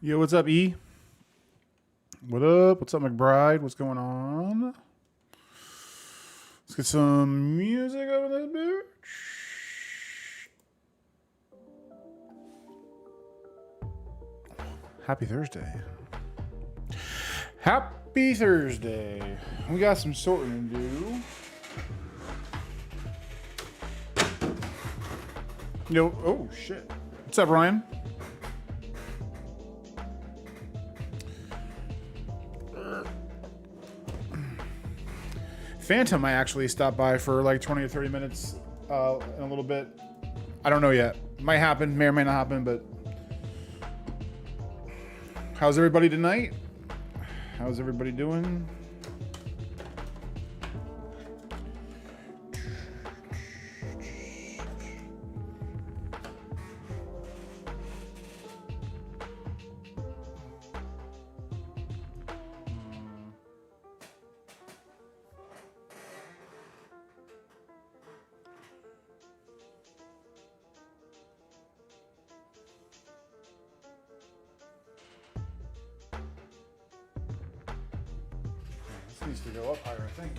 Yo, what's up, E? What up? What's up, McBride? What's going on? Let's get some music over this bitch. Happy Thursday. Happy Thursday. We got some sorting to do. Yo, oh shit. What's up, Ryan? Phantom, I actually stopped by for like 20 or 30 minutes in a little bit. I don't know yet. Might happen, may or may not happen, but how's everybody tonight? How's everybody doing? Needs to go up higher, I think.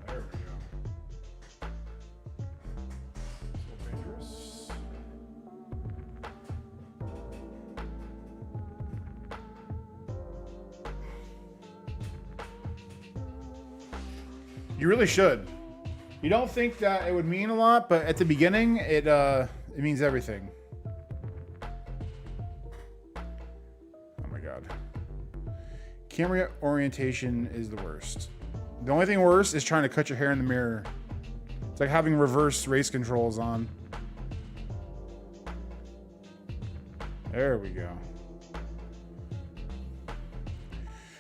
There we go. It's a little dangerous. You really should. You don't think that it would mean a lot, but at the beginning, it means everything. Camera orientation is the worst. The only thing worse is trying to cut your hair in the mirror. It's like having reverse race controls on. There we go.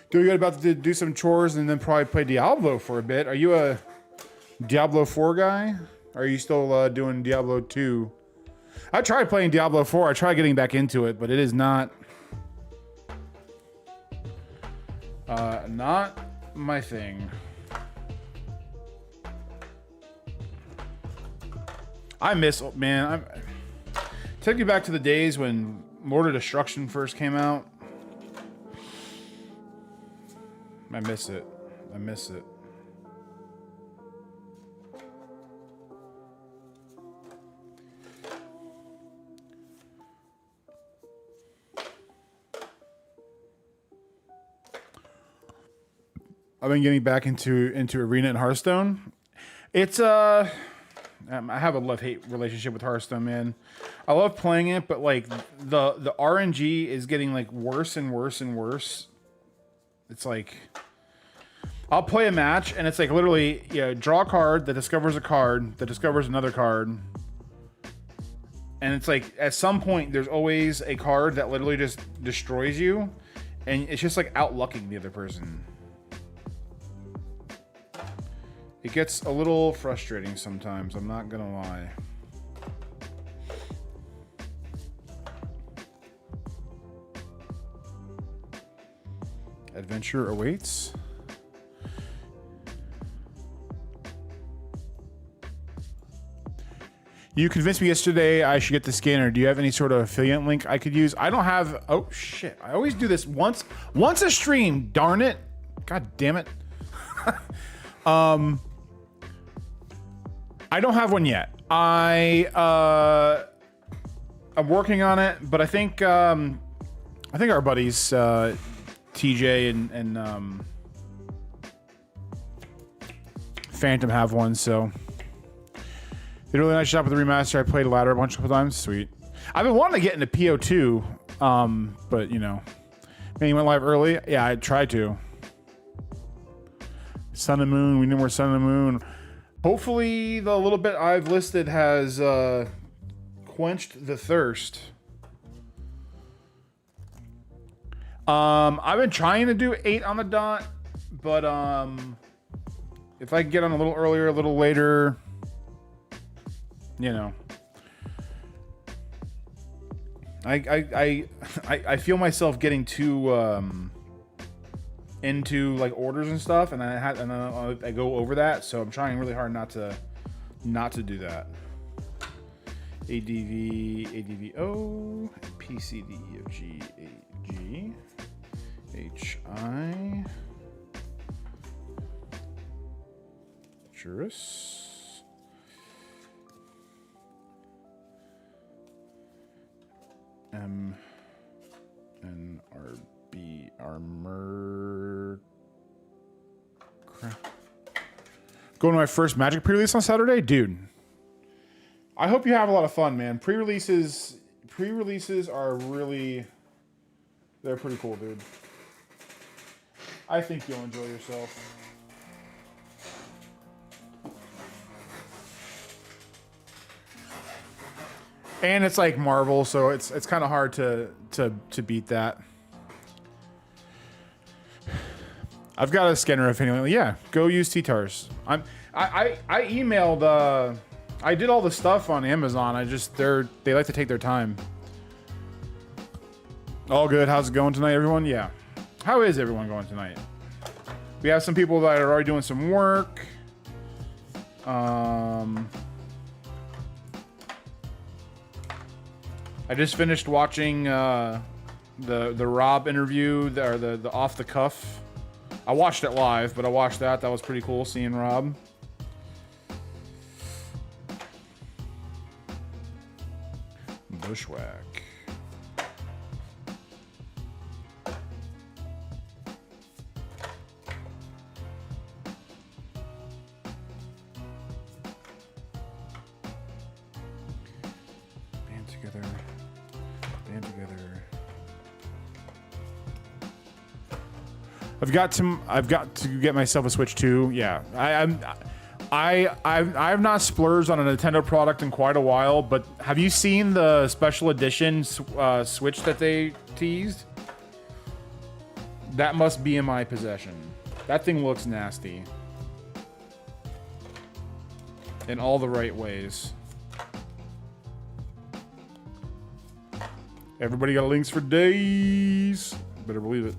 Doing good, about to do some chores and then probably play Diablo for a bit. Are you a Diablo 4 guy? Or are you still doing Diablo 2? I tried playing Diablo 4. I tried getting back into it, but it is not my thing. I miss, man. Take me back to the days when Mortar Destruction first came out. I miss it. I miss it. I've been getting back into Arena and Hearthstone. It's I have a love-hate relationship with Hearthstone, man. I love playing it, but like the RNG is getting like worse and worse and worse. It's like I'll play a match and it's like literally, draw a card that discovers a card that discovers another card. And it's like at some point there's always a card that literally just destroys you, and it's just like outlucking the other person. It gets a little frustrating sometimes, I'm not gonna lie. Adventure awaits. You convinced me yesterday I should get the scanner. Do you have any sort of affiliate link I could use? I don't have. Oh shit! I always do this once a stream. Darn it! God damn it! I don't have one yet. I'm working on it, but I think our buddies TJ and Phantom have one, so did a really nice job with the remaster. I played ladder a bunch of times. Sweet. I've been wanting to get into PO2, but man, you went live early. Yeah, I tried to. Sun and Moon. We need more Sun and Moon. Hopefully the little bit I've listed has quenched the thirst. I've been trying to do 8 on the dot, but if I can get on a little earlier, a little later, I feel myself getting too into like orders and stuff, and I go over that, so I'm trying really hard not to do that. ADVO, PCDEFGAG, HI, Juris, MNRB, Armor. Going to my first Magic pre-release on Saturday? Dude, I hope you have a lot of fun, man. Pre-releases are really, they're pretty cool, dude. I think you'll enjoy yourself. And it's like Marvel, so it's kind of hard to beat that. I've got a scanner if anyone. Yeah, go use T-Tars. I emailed. I did all the stuff on Amazon. They like to take their time. All good. How's it going tonight, everyone? Yeah. How is everyone going tonight? We have some people that are already doing some work. I just finished watching the Rob interview, or the off the cuff. I watched it live, but I watched that. That was pretty cool seeing Rob. Bushwhack. Band together. Band together. I've got to get myself a Switch too. Yeah, I've not splurged on a Nintendo product in quite a while. But have you seen the special edition Switch that they teased? That must be in my possession. That thing looks nasty in all the right ways. Everybody got links for days. Better believe it.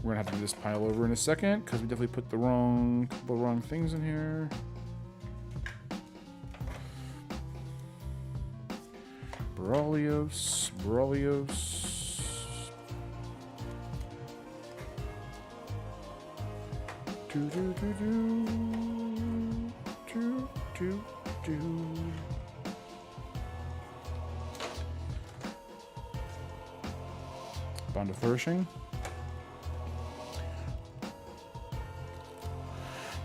We're gonna have to do this pile over in a second because we definitely put the couple of wrong things in here. Borrelios. Bound to Flourishing.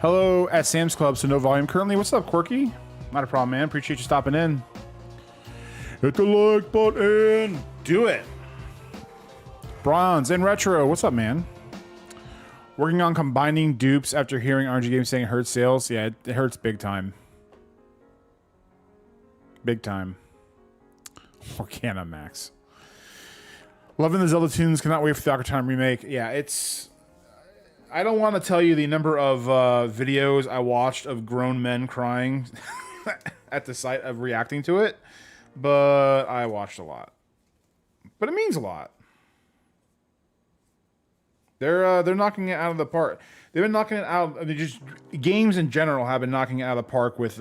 Hello at Sam's Club, so no volume currently. What's up, Quirky? Not a problem, man. Appreciate you stopping in. Hit the like button. Do it. Bronze and Retro. What's up, man? Working on combining dupes after hearing RNG Games saying it hurts sales. Yeah, it hurts big time. Big time. Organa Max. Loving the Zelda tunes. Cannot wait for the Ocarina of Time remake. Yeah, it's... I don't want to tell you the number of videos I watched of grown men crying at the sight of reacting to it, but I watched a lot. But it means a lot. They're knocking it out of the park. They've been knocking it out. I mean, just games in general have been knocking it out of the park with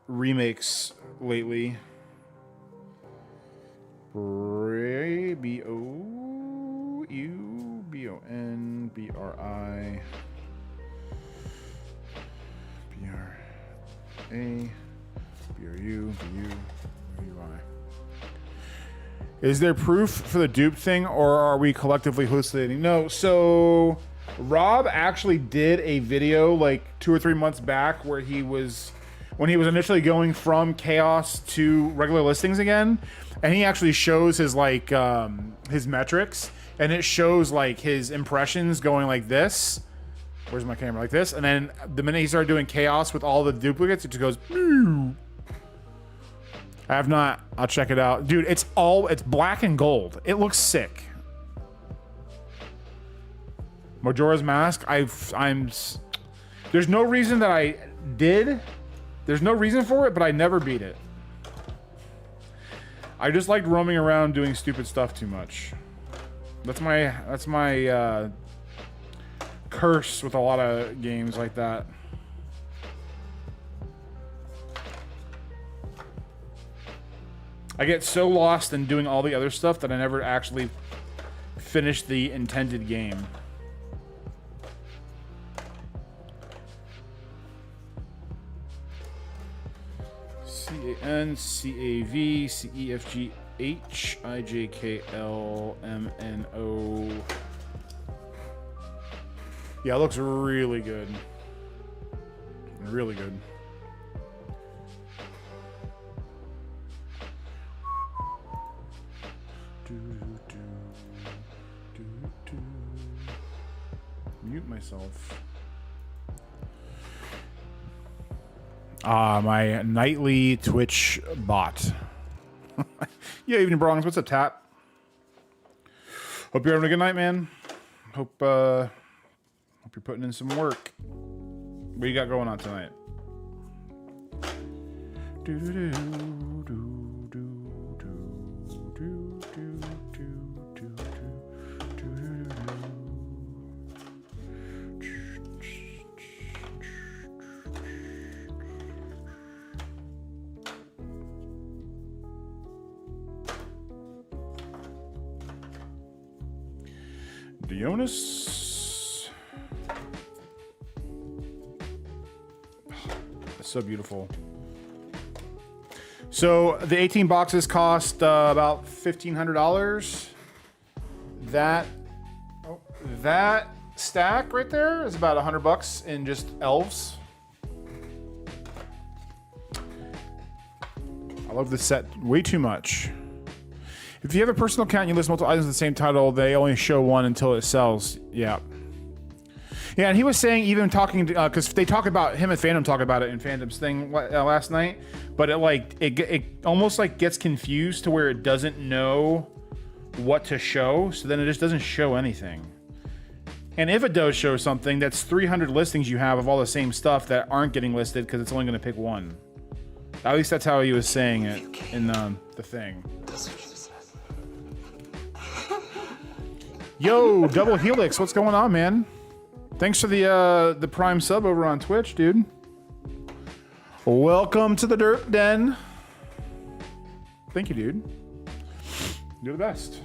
remakes lately. B-O-U-B-O-N-B-R-I B-R-A B-R-U B-U-B-U-I. Is there proof for the dupe thing, or are we collectively hallucinating? No, so Rob actually did a video like 2 or 3 months back where he was, when he was initially going from chaos to regular listings again, and he actually shows his like his metrics, and it shows like his impressions going like this. Where's my camera? Like this, and then the minute he started doing chaos with all the duplicates, it just goes. Pew. I have not. I'll check it out, dude. It's black and gold. It looks sick. Majora's Mask. There's no reason that I did. There's no reason for it, but I never beat it. I just liked roaming around doing stupid stuff too much. That's my curse with a lot of games like that. I get so lost in doing all the other stuff that I never actually finish the intended game. CANCAVCEFGHIJKLMNO. Yeah, it looks really good. Really good. Mute myself. My nightly Twitch bot. Yeah, evening Bronx. What's up, Tap? Hope you're having a good night, man. Hope you're putting in some work. What do you got going on tonight? Dionys. That's so beautiful. So the 18 boxes cost about $1,500. That stack right there is about $100 in just elves. I love this set way too much. If you have a personal account and you list multiple items with the same title, they only show one until it sells. Yeah. Yeah, and he was saying, even talking to, because they talk about, him and Phantom talk about it in Phantom's thing last night, but it almost like gets confused to where it doesn't know what to show, so then it just doesn't show anything. And if it does show something, that's 300 listings you have of all the same stuff that aren't getting listed because it's only going to pick one. At least that's how he was saying it in the thing. Yo, Double Helix, what's going on, man? Thanks for the Prime sub over on Twitch, dude. Welcome to the Dirt Den. Thank you, dude. You're the best.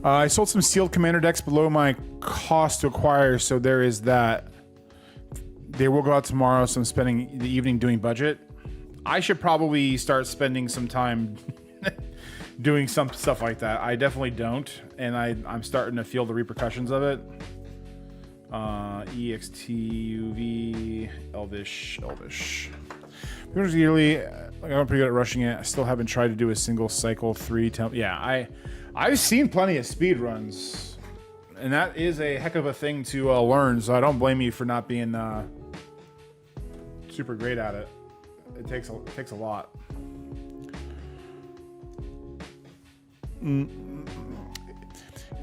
I sold some sealed commander decks below my cost to acquire, so there is that. They will go out tomorrow, so I'm spending the evening doing budget. I should probably start spending some time doing some stuff like that. I definitely don't, and I'm starting to feel the repercussions of it. EXTUV, Elvish. Yearly, I'm pretty good at rushing it. I still haven't tried to do a single cycle 3. Yeah, I've seen plenty of speed runs, and that is a heck of a thing to learn. So I don't blame you for not being super great at it. It takes a lot.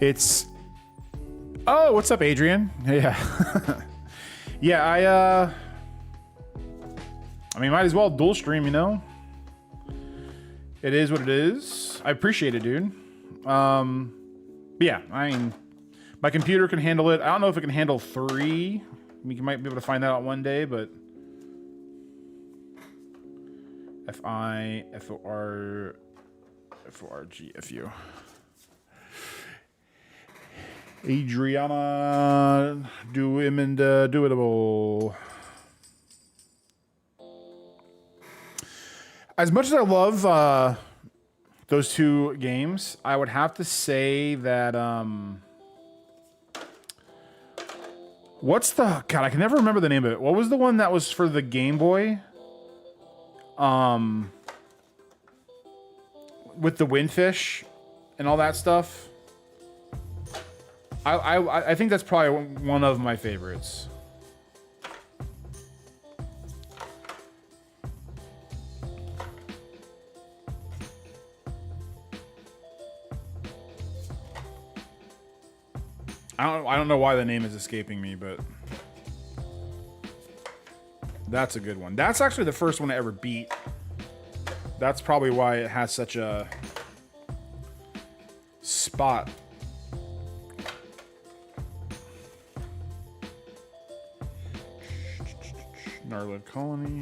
It's oh, what's up, Adrian? Yeah. Yeah, I mean, might as well dual stream, you know? It is what it is. I appreciate it, dude. But yeah, I mean, my computer can handle it. I don't know if it can handle 3. We might be able to find that out one day, but FORGFU. Adriana, do him and doable. As much as I love those two games, I would have to say that what's the God? I can never remember the name of it. What was the one that was for the Game Boy? With the windfish and all that stuff. I think that's probably one of my favorites. I don't know why the name is escaping me, but that's a good one. That's actually the first one I ever beat. That's probably why it has such a spot Gnarlid Colony.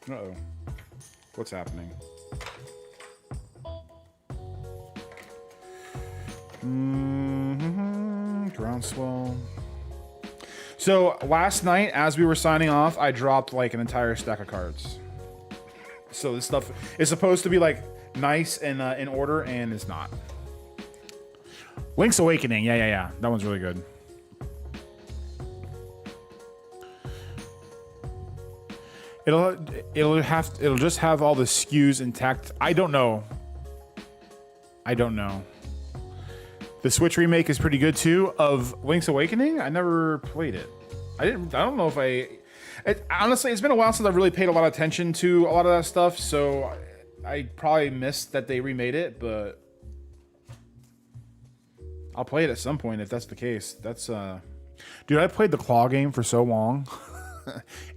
Uh-oh. What's happening? Groundswell. So last night, as we were signing off, I dropped like an entire stack of cards. So this stuff is supposed to be like nice and in order, and it's not. Link's Awakening. Yeah. That one's really good. It'll just have all the SKUs intact. I don't know. The Switch remake is pretty good too of Link's Awakening. I never played it. I don't know if honestly, it's been a while since I've really paid a lot of attention to a lot of that stuff, so I probably missed that they remade it, but I'll play it at some point if that's the case. Dude, I played the claw game for so long.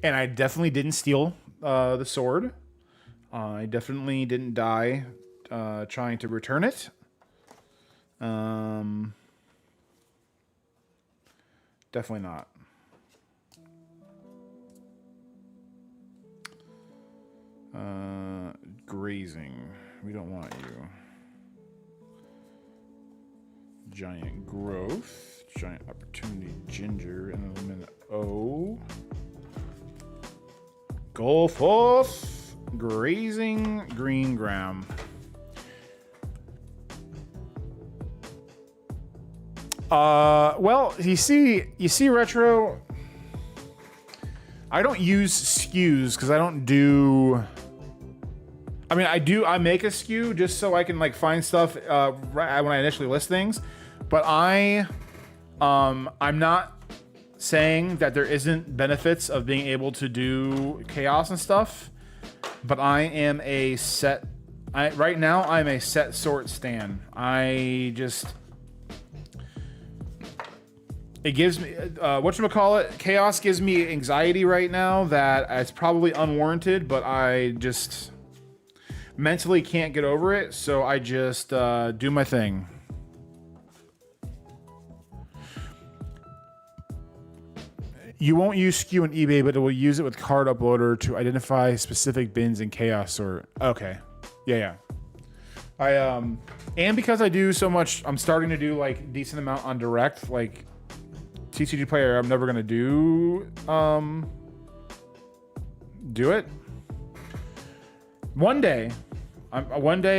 And I definitely didn't steal the sword. I definitely didn't die trying to return it. Definitely not. Grazing. We don't want you. Giant Growth. Giant Opportunity Ginger. And then an O. Go forth, Grazing Greengram. Well, you see, Retro. I don't use SKUs because I don't do. I mean, I make a SKU just so I can like find stuff right when I initially list things, but I'm not saying that there isn't benefits of being able to do chaos and stuff, but I am a set. Right now, I'm a set sort stan. It gives me whatchamacallit, chaos gives me anxiety right now that it's probably unwarranted, but I just mentally can't get over it, so I just do my thing. You won't use SKU on eBay, but it will use it with Card Uploader to identify specific bins in chaos sort. Okay. Yeah. And because I do so much, I'm starting to do like decent amount on direct, like TCG player, I'm never gonna do it. One day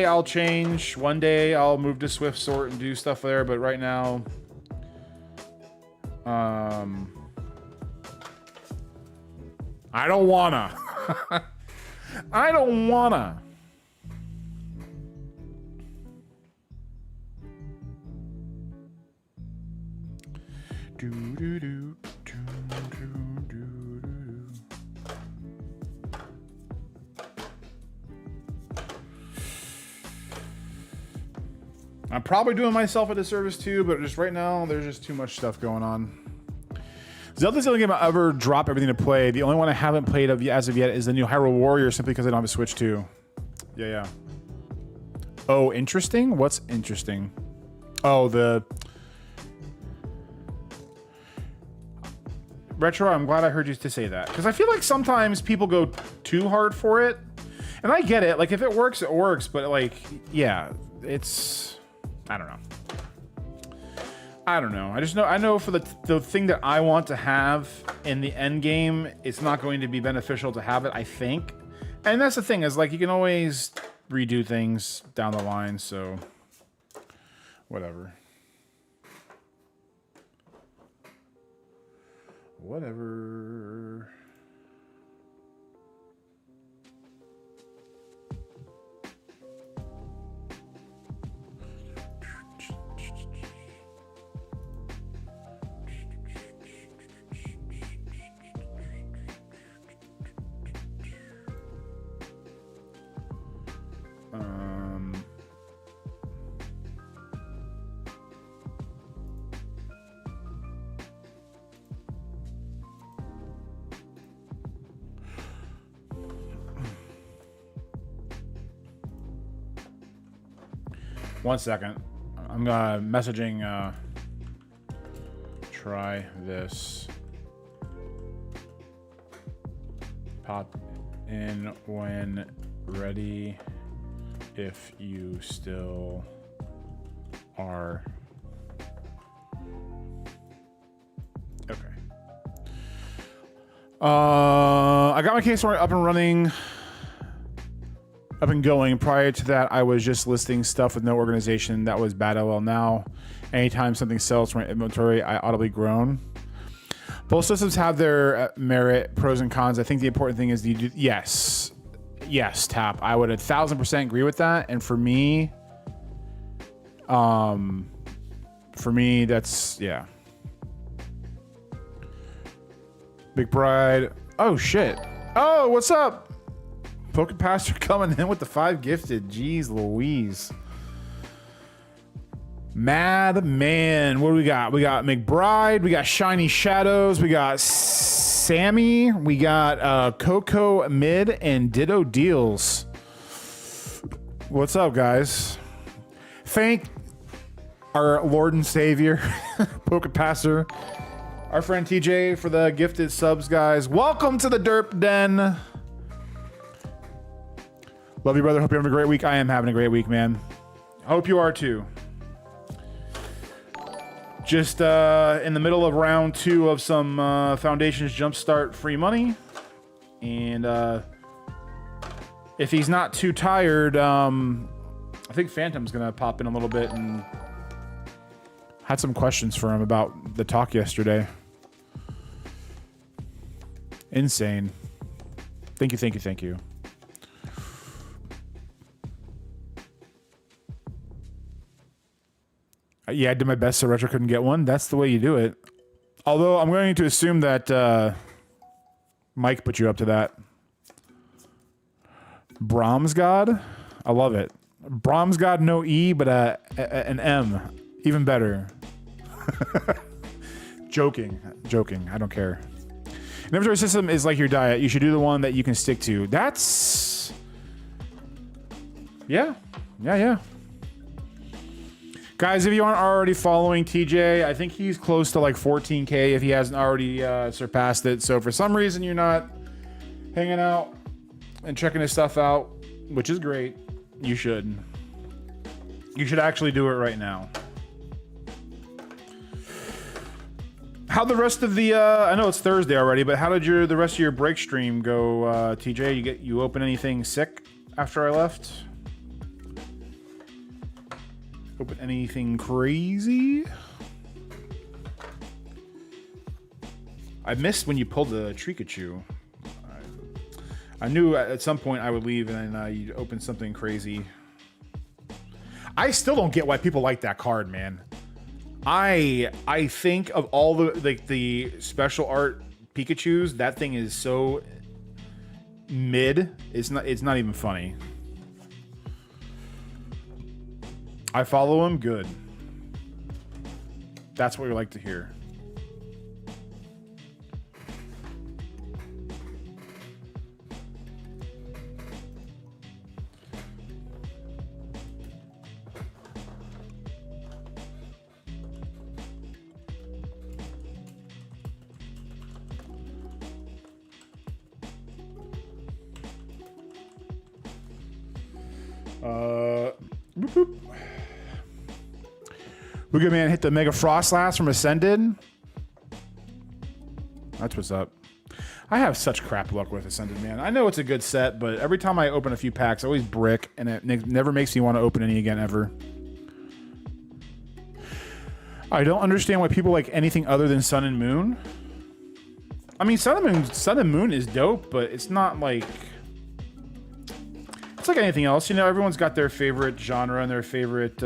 I'll change. One day I'll move to Swift Sort and do stuff there. But right now, I don't wanna. I don't wanna. I'm probably doing myself a disservice too, but just right now, there's just too much stuff going on. Zelda's the only game I ever drop everything to play. The only one I haven't played as of yet is the new Hyrule Warrior, simply because I don't have a Switch 2. Yeah. Oh, interesting? What's interesting? Oh, the... Retro, I'm glad I heard you to say that. Because I feel like sometimes people go too hard for it. And I get it. Like, if it works, it works. But, like, yeah, it's... I don't know. I know for the thing that I want to have in the end game, it's not going to be beneficial to have it, I think. And that's the thing, is like you can always redo things down the line, so whatever. 1 second. I'm messaging. Try this. Pop in when ready. If you still are. Okay. I got my case up and running, up and going. Prior to that, I was just listing stuff with no organization. That was bad. LL. Now, anytime something sells from my inventory, I audibly groan. Both systems have their merit, pros and cons. I think the important thing is yes, Tap. I would 1,000% agree with that. And for me, that's yeah. Big Bride. Oh shit. Oh, what's up? Poke Pastor coming in with the 5 gifted. Jeez Louise. Mad Man. What do we got? We got McBride. We got Shiny Shadows. We got Sammy. We got Coco Mid and Ditto Deals. What's up, guys? Thank our Lord and Savior, Poke Pastor, our friend TJ for the gifted subs, guys. Welcome to the Derp Den. Love you, brother. Hope you're having a great week. I am having a great week, man. I hope you are too. Just in the middle of round 2 of some Foundations Jumpstart free money. And if he's not too tired, I think Phantom's going to pop in a little bit and had some questions for him about the talk yesterday. Insane. Thank you. Yeah, I did my best so Retro couldn't get one. That's the way you do it. Although I'm going to assume that Mike put you up to that. Brahms God? I love it. Brahms God, no E, but an M. Even better. Joking. I don't care. An inventory system is like your diet. You should do the one that you can stick to. That's... Yeah. Guys, if you aren't already following TJ, I think he's close to like 14K if he hasn't already surpassed it. So for some reason you're not hanging out and checking his stuff out, which is great, you should. You should actually do it right now. How the rest of the I know it's Thursday already, but how did the rest of your break stream go, TJ? You open anything sick after I left? Open anything crazy? I missed when you pulled the Trikachu. I knew at some point I would leave and then you'd open something crazy. I still don't get why people like that card, man. I think of all the special art Pikachus, that thing is so mid. It's not even funny. I follow him. Good. That's what we like to hear. Boop, boop. We're man hit the Mega Frostlass from Ascended. That's what's up. I have such crap luck with Ascended, man. I know it's a good set, but every time I open a few packs, I always brick, and it never makes me want to open any again, ever. I don't understand why people like anything other than Sun and Moon. I mean, Sun and Moon is dope, but it's not like... It's like anything else, you know. Everyone's got their favorite genre and their favorite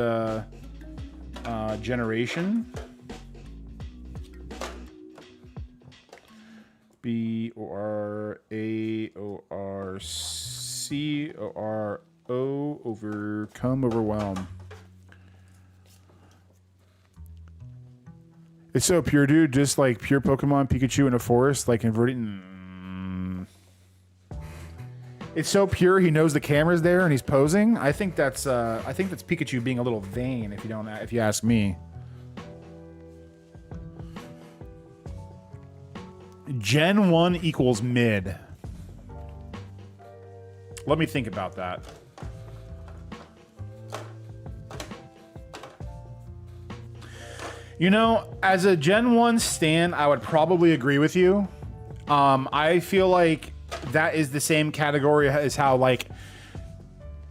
generation. BORAORCORO overcome, overwhelm. It's so pure, dude. Just like pure Pokemon Pikachu in a forest, like converting. It's so pure. He knows the camera's there and he's posing. I think that's Pikachu being a little vain. If you ask me. Gen 1 equals mid. Let me think about that. You know, as a Gen 1 stan, I would probably agree with you. I feel like that is the same category as how, like,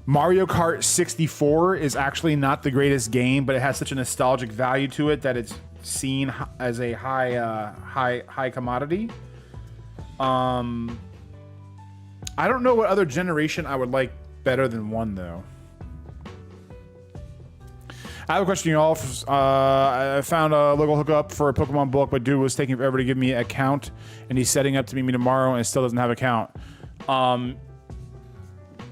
Mario Kart 64 is actually not the greatest game, but it has such a nostalgic value to it that it's seen as a high commodity. I don't know what other generation I would like better than 1, though. I have a question, y'all. I found a local hookup for a Pokemon book, but dude was taking forever to give me an account, and he's setting up to meet me tomorrow, and still doesn't have an account.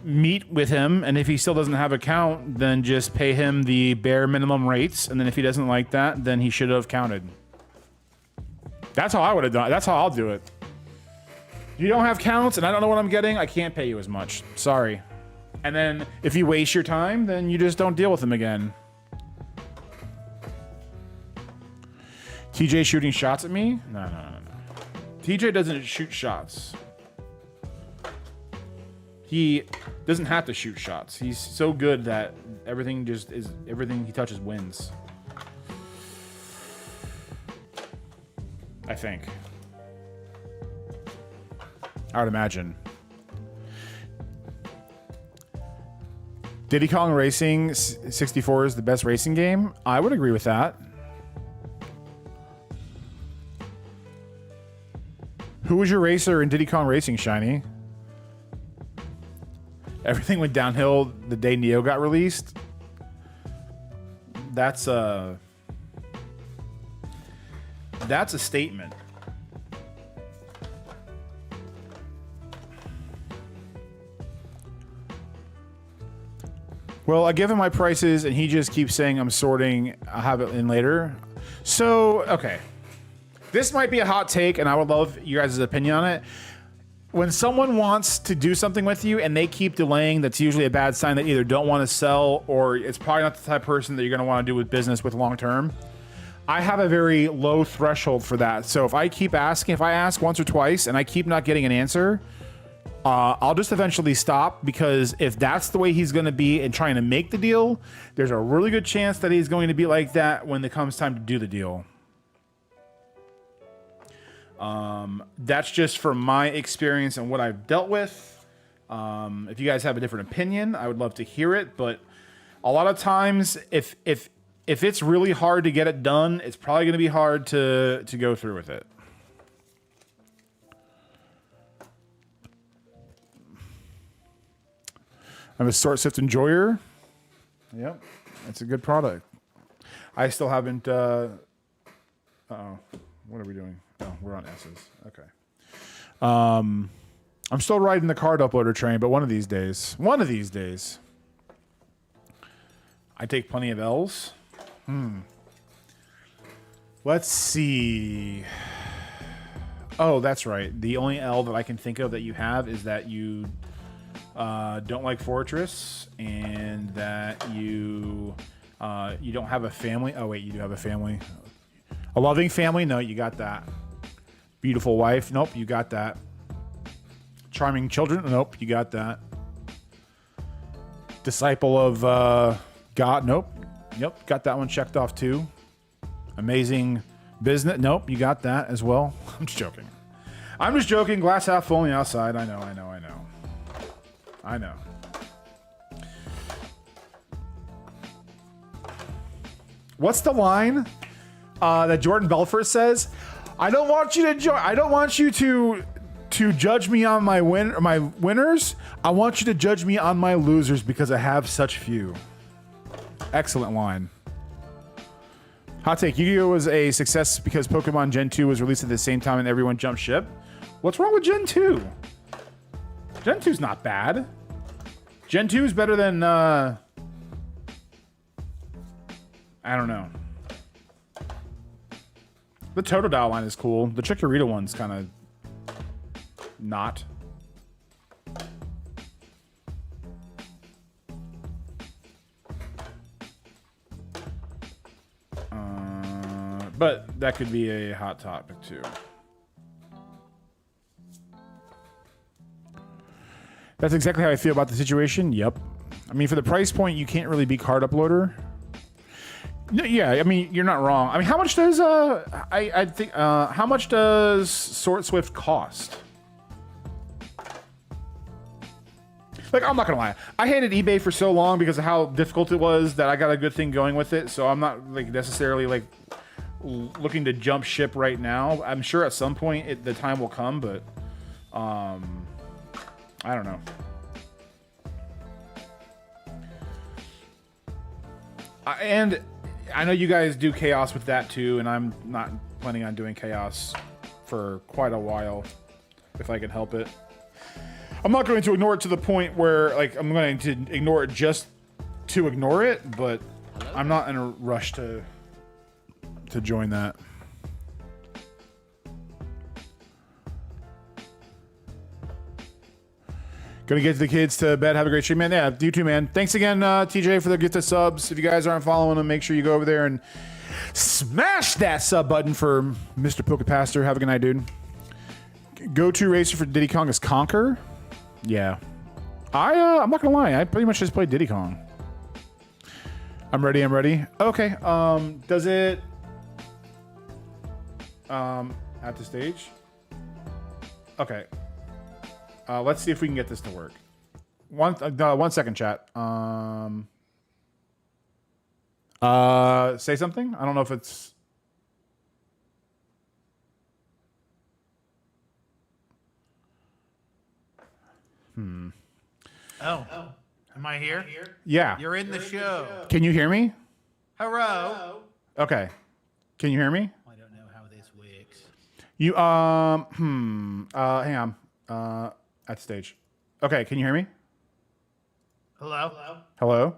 Meet with him, and if he still doesn't have an account, then just pay him the bare minimum rates, and then if he doesn't like that, then he should have counted. That's how I would have done it. That's how I'll do it. You don't have counts, and I don't know what I'm getting, I can't pay you as much. Sorry. And then if you waste your time, then you just don't deal with him again. TJ shooting shots at me? No. TJ doesn't shoot shots. He doesn't have to shoot shots. He's so good that everything he touches wins. I think. I would imagine. Diddy Kong Racing 64 is the best racing game? I would agree with that. Who was your racer in Diddy Kong Racing, Shiny? Everything went downhill the day Neo got released. That's a statement. Well, I give him my prices and he just keeps saying I'm sorting. I'll have it in later. So, okay. This might be a hot take, and I would love you guys' opinion on it. When someone wants to do something with you and they keep delaying, that's usually a bad sign that either don't want to sell or it's probably not the type of person that you're going to want to do with business with long term. I have a very low threshold for that. So if I keep asking, if I ask once or twice and I keep not getting an answer, I'll just eventually stop, because if that's the way he's going to be in trying to make the deal, there's a really good chance that he's going to be like that when it comes time to do the deal. That's just from my experience and what I've dealt with. If you guys have a different opinion, I would love to hear it. But a lot of times, if it's really hard to get it done, it's probably going to be hard to go through with it. I'm a Sort Sift enjoyer. Yep, it's a good product. I still haven't. Uh-oh, what are we doing? Oh, we're on S's. Okay. I'm still riding the card uploader train, but one of these days, I take plenty of L's. Let's see. Oh, that's right. The only L that I can think of that you have is that you don't like Fortress, and that you don't have a family. Oh wait, you do have a family. A loving family? No, you got that. Beautiful wife? Nope, you got that. Charming children? Nope, you got that. Disciple of God? Nope. Yep, got that one checked off too. Amazing business? Nope, you got that as well. I'm just joking. Glass half full on the outside. I know. What's the line that Jordan Belfort says? I don't want you to judge me on my winners. I want you to judge me on my losers because I have such few. Excellent line. Hot take. Yu-Gi-Oh! Was a success because Pokemon Gen 2 was released at the same time and everyone jumped ship. What's wrong with Gen 2? Gen 2's not bad. Gen 2 is better than, I don't know. The Totodile line is cool. The Chikorita one's kind of not. but that could be a hot topic too. That's exactly how I feel about the situation. Yep. I mean, for the price point, you can't really beat Card Uploader. No, yeah, I mean, you're not wrong. I mean, how much does I think how much does Sort Swift cost? Like, I'm not gonna lie, I hated eBay for so long because of how difficult it was that I got a good thing going with it. So I'm not like necessarily like looking to jump ship right now. I'm sure at some point the time will come, but I don't know. And I know you guys do chaos with that too, and I'm not planning on doing chaos for quite a while if I can help it. I'm not going to ignore it to the point where like I'm going to ignore it just to ignore it, but I'm not in a rush to join that. Gonna get the kids to bed. Have a great stream, man. Yeah, you too, man. Thanks again, TJ, for the gift of subs. If you guys aren't following them, make sure you go over there and smash that sub button for Mr. Pokepaster. Have a good night, dude. Go-to racer for Diddy Kong is Conquer. Yeah. I'm not gonna lie. I pretty much just played Diddy Kong. I'm ready. Okay. Does it at the stage? Okay. Let's see if we can get this to work. One second, chat. Say something. I don't know if it's. Oh, am I here? Yeah. You're in the show. Can you hear me? Hello. Okay. Can you hear me? I don't know how this works. You hang on. At the stage. Okay, can you hear me? Hello. Hello?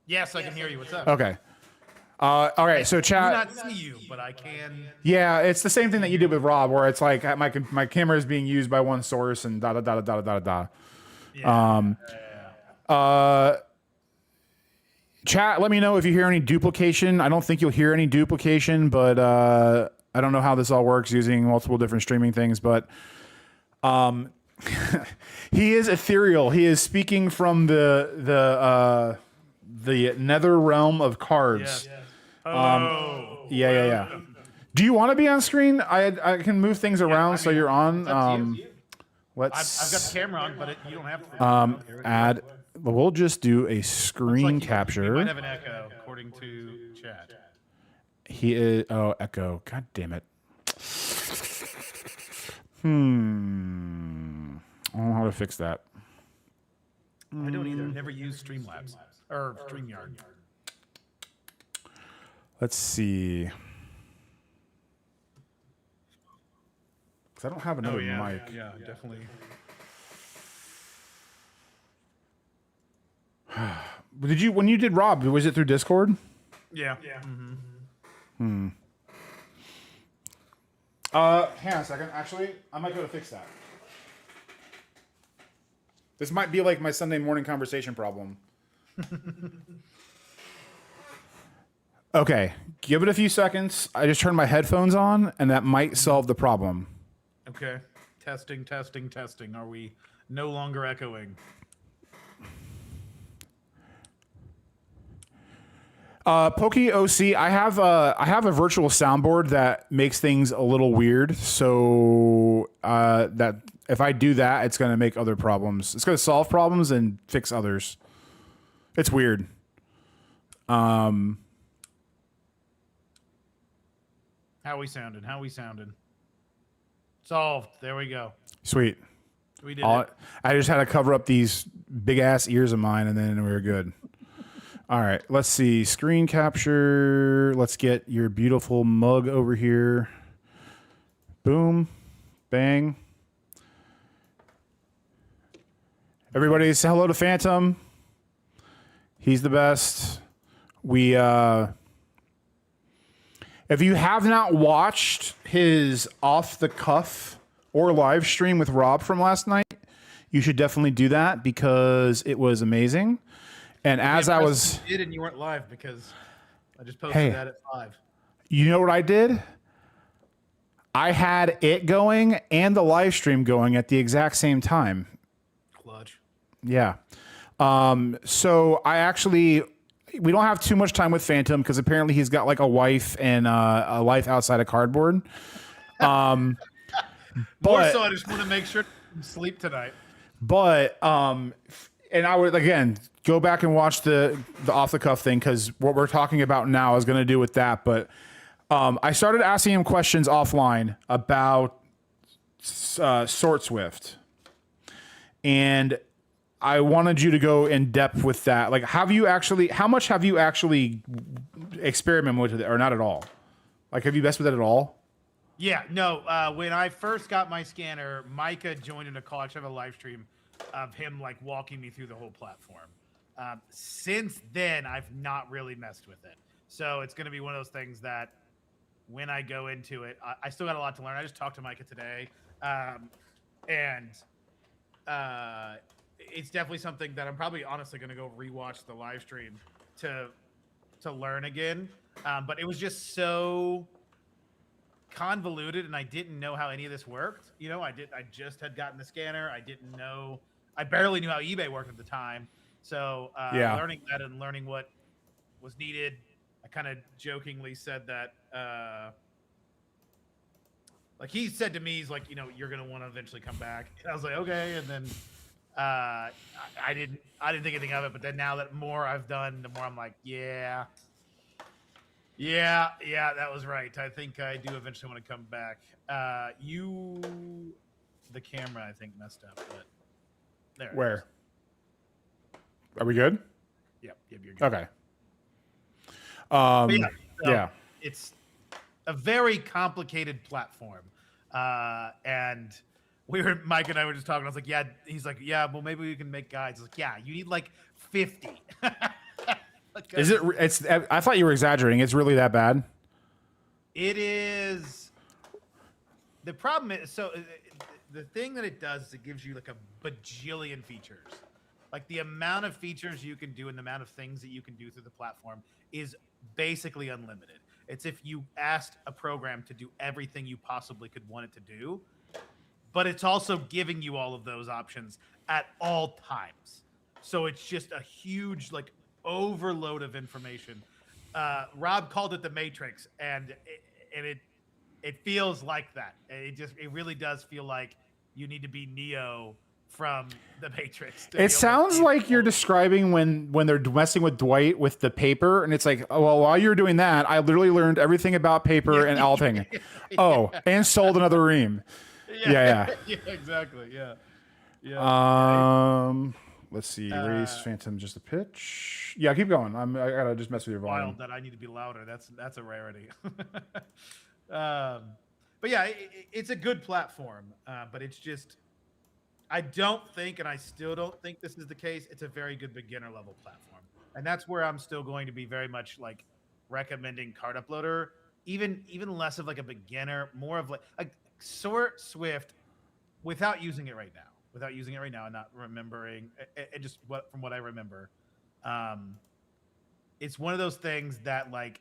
Yes, I can hear you. What's up? Okay. All right, so I chat. cannot see you, but I can. Yeah, it's the same thing that you did with Rob, where it's like my camera is being used by one source and da da da da da da da. Yeah. Chat, let me know if you hear any duplication. I don't think you'll hear any duplication, but I don't know how this all works using multiple different streaming things, but he is ethereal. He is speaking from the nether realm of cards. Yeah. Yeah. Do you want to be on screen? I can move things around so you're on. Let's. I've got the camera on, but you don't have to. Add. We'll just do a screen capture. You might have an echo, according to chat. He is. Oh, echo. God damn it. I don't know how to fix that. I don't either. Never use Streamlabs or StreamYard. Let's see. Because I don't have another mic. Yeah, definitely. Did you, when you did Rob, was it through Discord? Yeah. Hang on a second. Actually, I might go to fix that. This might be like my Sunday morning conversation problem. Okay, give it a few seconds. I just turned my headphones on, and that might solve the problem. Okay. Testing. Are we no longer echoing? Pokey OC, I have a virtual soundboard that makes things a little weird. So that if I do that, it's going to make other problems. It's going to solve problems and fix others. It's weird. How we sounding? Solved. There we go. Sweet. We did it. I just had to cover up these big ass ears of mine, and then we were good. All right, let's see. Screen capture. Let's get your beautiful mug over here. Boom. Bang. Everybody say hello to Phantom. He's the best. If you have not watched his off the cuff or live stream with Rob from last night, you should definitely do that because it was amazing. And as I was, you did, and you weren't live because I just posted that at 5. You know what I did? I had it going and the live stream going at the exact same time. Clutch. Yeah. So we don't have too much time with Phantom because apparently he's got like a wife and a life outside of cardboard. More But so, I just want to make sure to sleep tonight. But and I would again go back and watch the off the cuff thing because what we're talking about now is going to do with that. But I started asking him questions offline about Sort Swift, and I wanted you to go in depth with that. Like, how much have you actually experimented with it, or not at all? Like, have you messed with it at all? Yeah, no. When I first got my scanner, Micah joined in a call. Actually, I have a live stream of him like walking me through the whole platform. Since then, I've not really messed with it. So it's going to be one of those things that when I go into it, I still got a lot to learn. I just talked to Micah today, and it's definitely something that I'm probably honestly going to go rewatch the live stream to learn again. But it was just so convoluted, and I didn't know how any of this worked. You know, I just had gotten the scanner. I barely knew how eBay worked at the time. So learning that and learning what was needed, I kind of jokingly said that like he said to me, he's like, you know, you're gonna want to eventually come back. And I was like, okay. And then I didn't think anything of it. But then now that more I've done, the more I'm like, yeah, that was right. I think I do eventually want to come back. The camera, I think, messed up, but there. Where? Are we good? Yep, you're good. Okay. So Yeah. It's a very complicated platform. And Mike and I were just talking. I was like, yeah. He's like, yeah, well, maybe we can make guides. I was like, yeah, you need like 50. Is it? I thought you were exaggerating. It's really that bad? It is. The problem is, the thing that it does is it gives you like a bajillion features. Like the amount of features you can do and the amount of things that you can do through the platform is basically unlimited. It's if you asked a program to do everything you possibly could want it to do, but it's also giving you all of those options at all times. So it's just a huge like overload of information. Rob called it the Matrix, and it feels like that. It really does feel like you need to be Neo from the Matrix. It sounds like you're describing when they're messing with Dwight with the paper, and it's like, oh, well, while you were doing that, I literally learned everything about paper and Alting. Oh, and sold another ream. Yeah, exactly. Yeah. Let's see. Raise Phantom just a pitch. Yeah, keep going. I gotta just mess with your volume. Wild that I need to be louder. That's a rarity. But yeah, it's a good platform. But it's just, I don't think, and I still don't think this is the case, it's a very good beginner level platform. And that's where I'm still going to be very much like recommending Card Uploader, even less of like a beginner, more of like Sort Swift without using it right now. And not remembering it just from what I remember. It's one of those things that like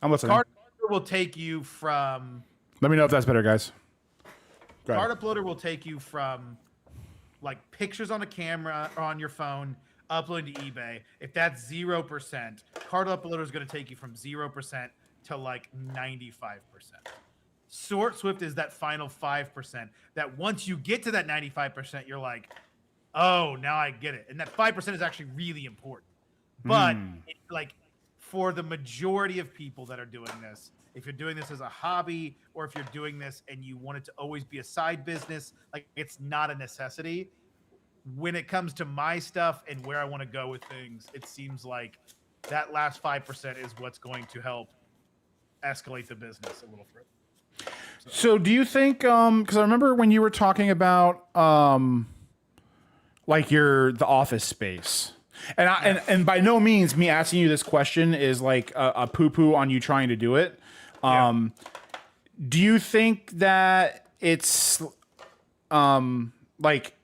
I'm listening. Card Uploader will take you from. Let me know if that's better, guys. Card Uploader will take you from like pictures on a camera or on your phone uploading to eBay. If that's 0%, Card Uploader is going to take you from 0% to like 95%. Sort Swift is that final 5% that once you get to that 95%, you're like, oh, now I get it. And that 5% is actually really important. But like for the majority of people that are doing this, if you're doing this as a hobby or if you're doing this and you want it to always be a side business, like it's not a necessity. When it comes to my stuff and where I want to go with things, it seems like that last 5% is what's going to help escalate the business a little further. So do you think, because I remember when you were talking about like the office space, and by no means me asking you this question is like a poo-poo on you trying to do it. Do you think that it's like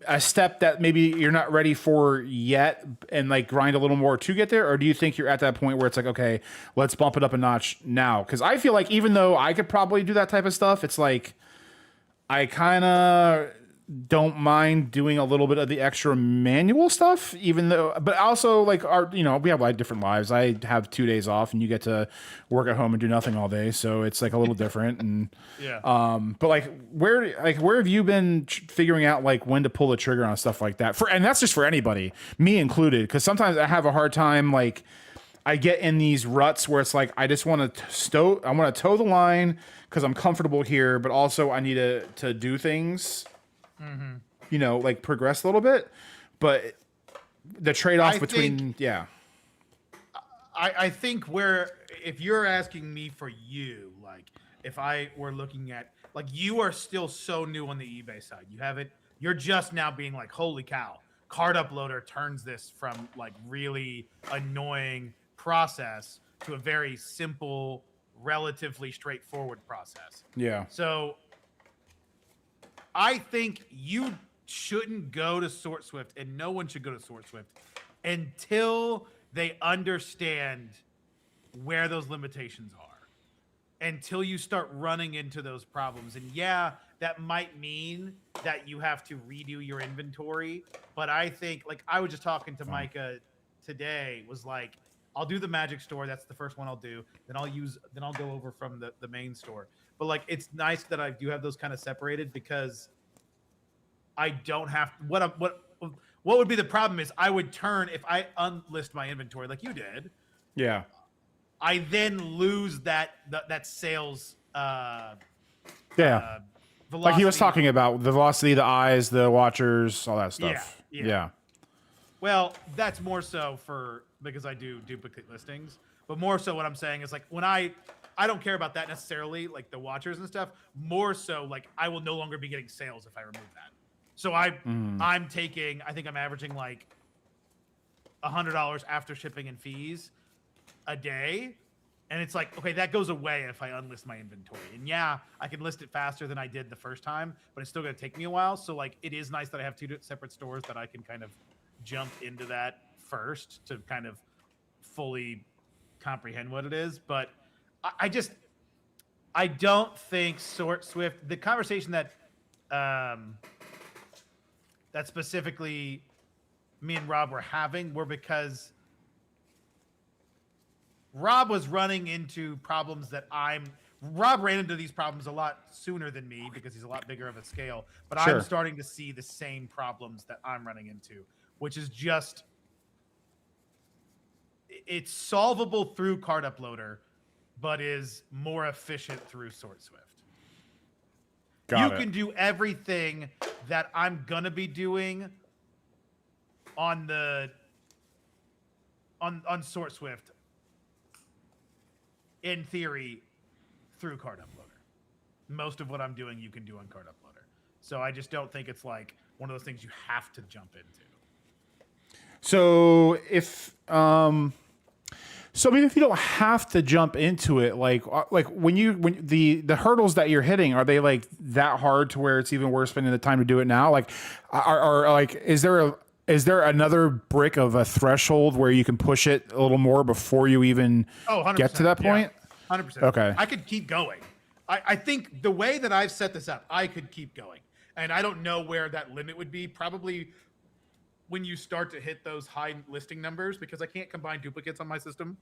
a step that maybe you're not ready for yet and like grind a little more to get there? Or do you think you're at that point where it's like, okay, let's bump it up a notch now? Because I feel like even though I could probably do that type of stuff, it's like I kind of don't mind doing a little bit of the extra manual stuff, even though, but also like we have like different lives. I have 2 days off and you get to work at home and do nothing all day. So it's like a little different. And, but like, where have you been figuring out like when to pull the trigger on stuff like that and that's just for anybody, me included. Cause sometimes I have a hard time, like I get in these ruts where it's like, I just want to I want to toe the line cause I'm comfortable here, but also I need to do things. Like progress a little bit, but the trade-off between, I think if you're asking me for you, like if I were looking at, like you are still so new on the eBay side. You're just now being like, holy cow, card uploader turns this from like really annoying process to a very simple, relatively straightforward process. Yeah. So I think you shouldn't go to SortSwift, and no one should go to SortSwift until they understand where those limitations are, until you start running into those problems. And yeah, that might mean that you have to redo your inventory. But I think, like I was just talking to Micah today, was like, I'll do the Magic store. That's the first one I'll do. Then I'll go over from the main store. But like, it's nice that I do have those kind of separated because I don't have what would be the problem is I would turn if I unlist my inventory like you did. Yeah. I then lose that sales. Velocity. Like he was talking about the velocity, the eyes, the watchers, all that stuff. Yeah. Well, that's more so because I do duplicate listings, but more so what I'm saying is like when I don't care about that necessarily, like the watchers and stuff. More so, like I will no longer be getting sales if I remove that. So I'm taking. I think I'm averaging like $100 after shipping and fees a day, and it's like okay, that goes away if I unlist my inventory. And yeah, I can list it faster than I did the first time, but it's still going to take me a while. So like it is nice that I have two separate stores that I can kind of jump into that first to kind of fully comprehend what it is, but. I don't think SortSwift, the conversation that that specifically me and Rob were having were because Rob was running into problems that Rob ran into these problems a lot sooner than me because he's a lot bigger of a scale, but sure. I'm starting to see the same problems that I'm running into, which is just, it's solvable through Card Uploader, but is more efficient through SortSwift. You can do everything that I'm gonna be doing on SortSwift in theory through Card Uploader. Most of what I'm doing you can do on Card Uploader. So I just don't think it's like one of those things you have to jump into. So if So I mean, if you don't have to jump into it, like when the hurdles that you're hitting, are they like that hard to where it's even worth spending the time to do it now? Like, are like, is there another brick of a threshold where you can push it a little more before you even get to that point? Yeah, 100%. Okay. I could keep going. I think the way that I've set this up, I could keep going, and I don't know where that limit would be. Probably when you start to hit those high listing numbers, because I can't combine duplicates on my system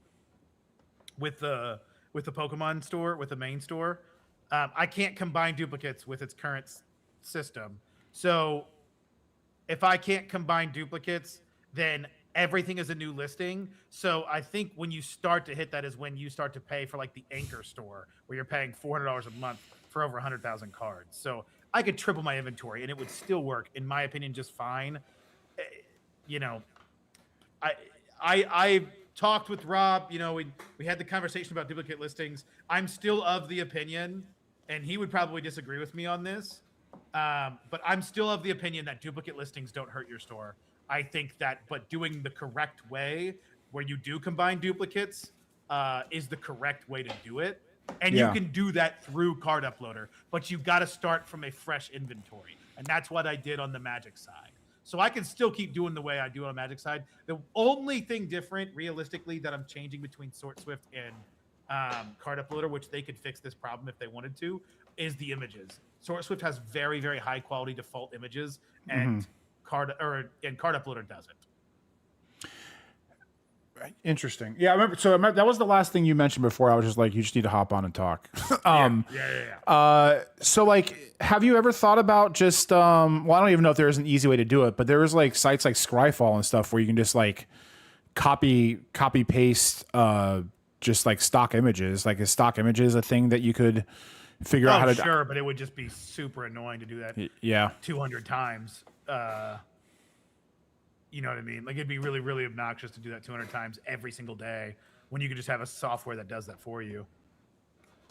with the Pokemon store, with the main store. I can't combine duplicates with its current system. So if I can't combine duplicates, then everything is a new listing. So I think when you start to hit that is when you start to pay for like the Anchor store, where you're paying $400 a month for over 100,000 cards. So I could triple my inventory and it would still work, in my opinion, just fine. You know, I talked with Rob, you know, we had the conversation about duplicate listings. I'm still of the opinion, and he would probably disagree with me on this, but I'm still of the opinion that duplicate listings don't hurt your store. I think that, but doing the correct way, where you do combine duplicates, is the correct way to do it. And you can do that through Card Uploader, but you've got to start from a fresh inventory. and that's what I did on the Magic side. So I can still keep doing the way I do on the Magic side. The only thing different, realistically, that I'm changing between Sort Swift and Card Uploader, which they could fix this problem if they wanted to, is the images. Sort Swift has very, very high quality default images, and Card Uploader doesn't. Interesting. Yeah, I remember. So that was the last thing you mentioned before. I was just like, you just need to hop on and talk. So like, have you ever thought about just? Well, I don't even know if there is an easy way to do it, but there is like sites like Scryfall and stuff where you can just like copy paste just like stock images. Like, is stock images a thing that you could figure out how to? Sure, but it would just be super annoying to do that. Yeah. 200 times. You know what I mean? Like, it'd be really, really obnoxious to do that 200 times every single day when you could just have a software that does that for you.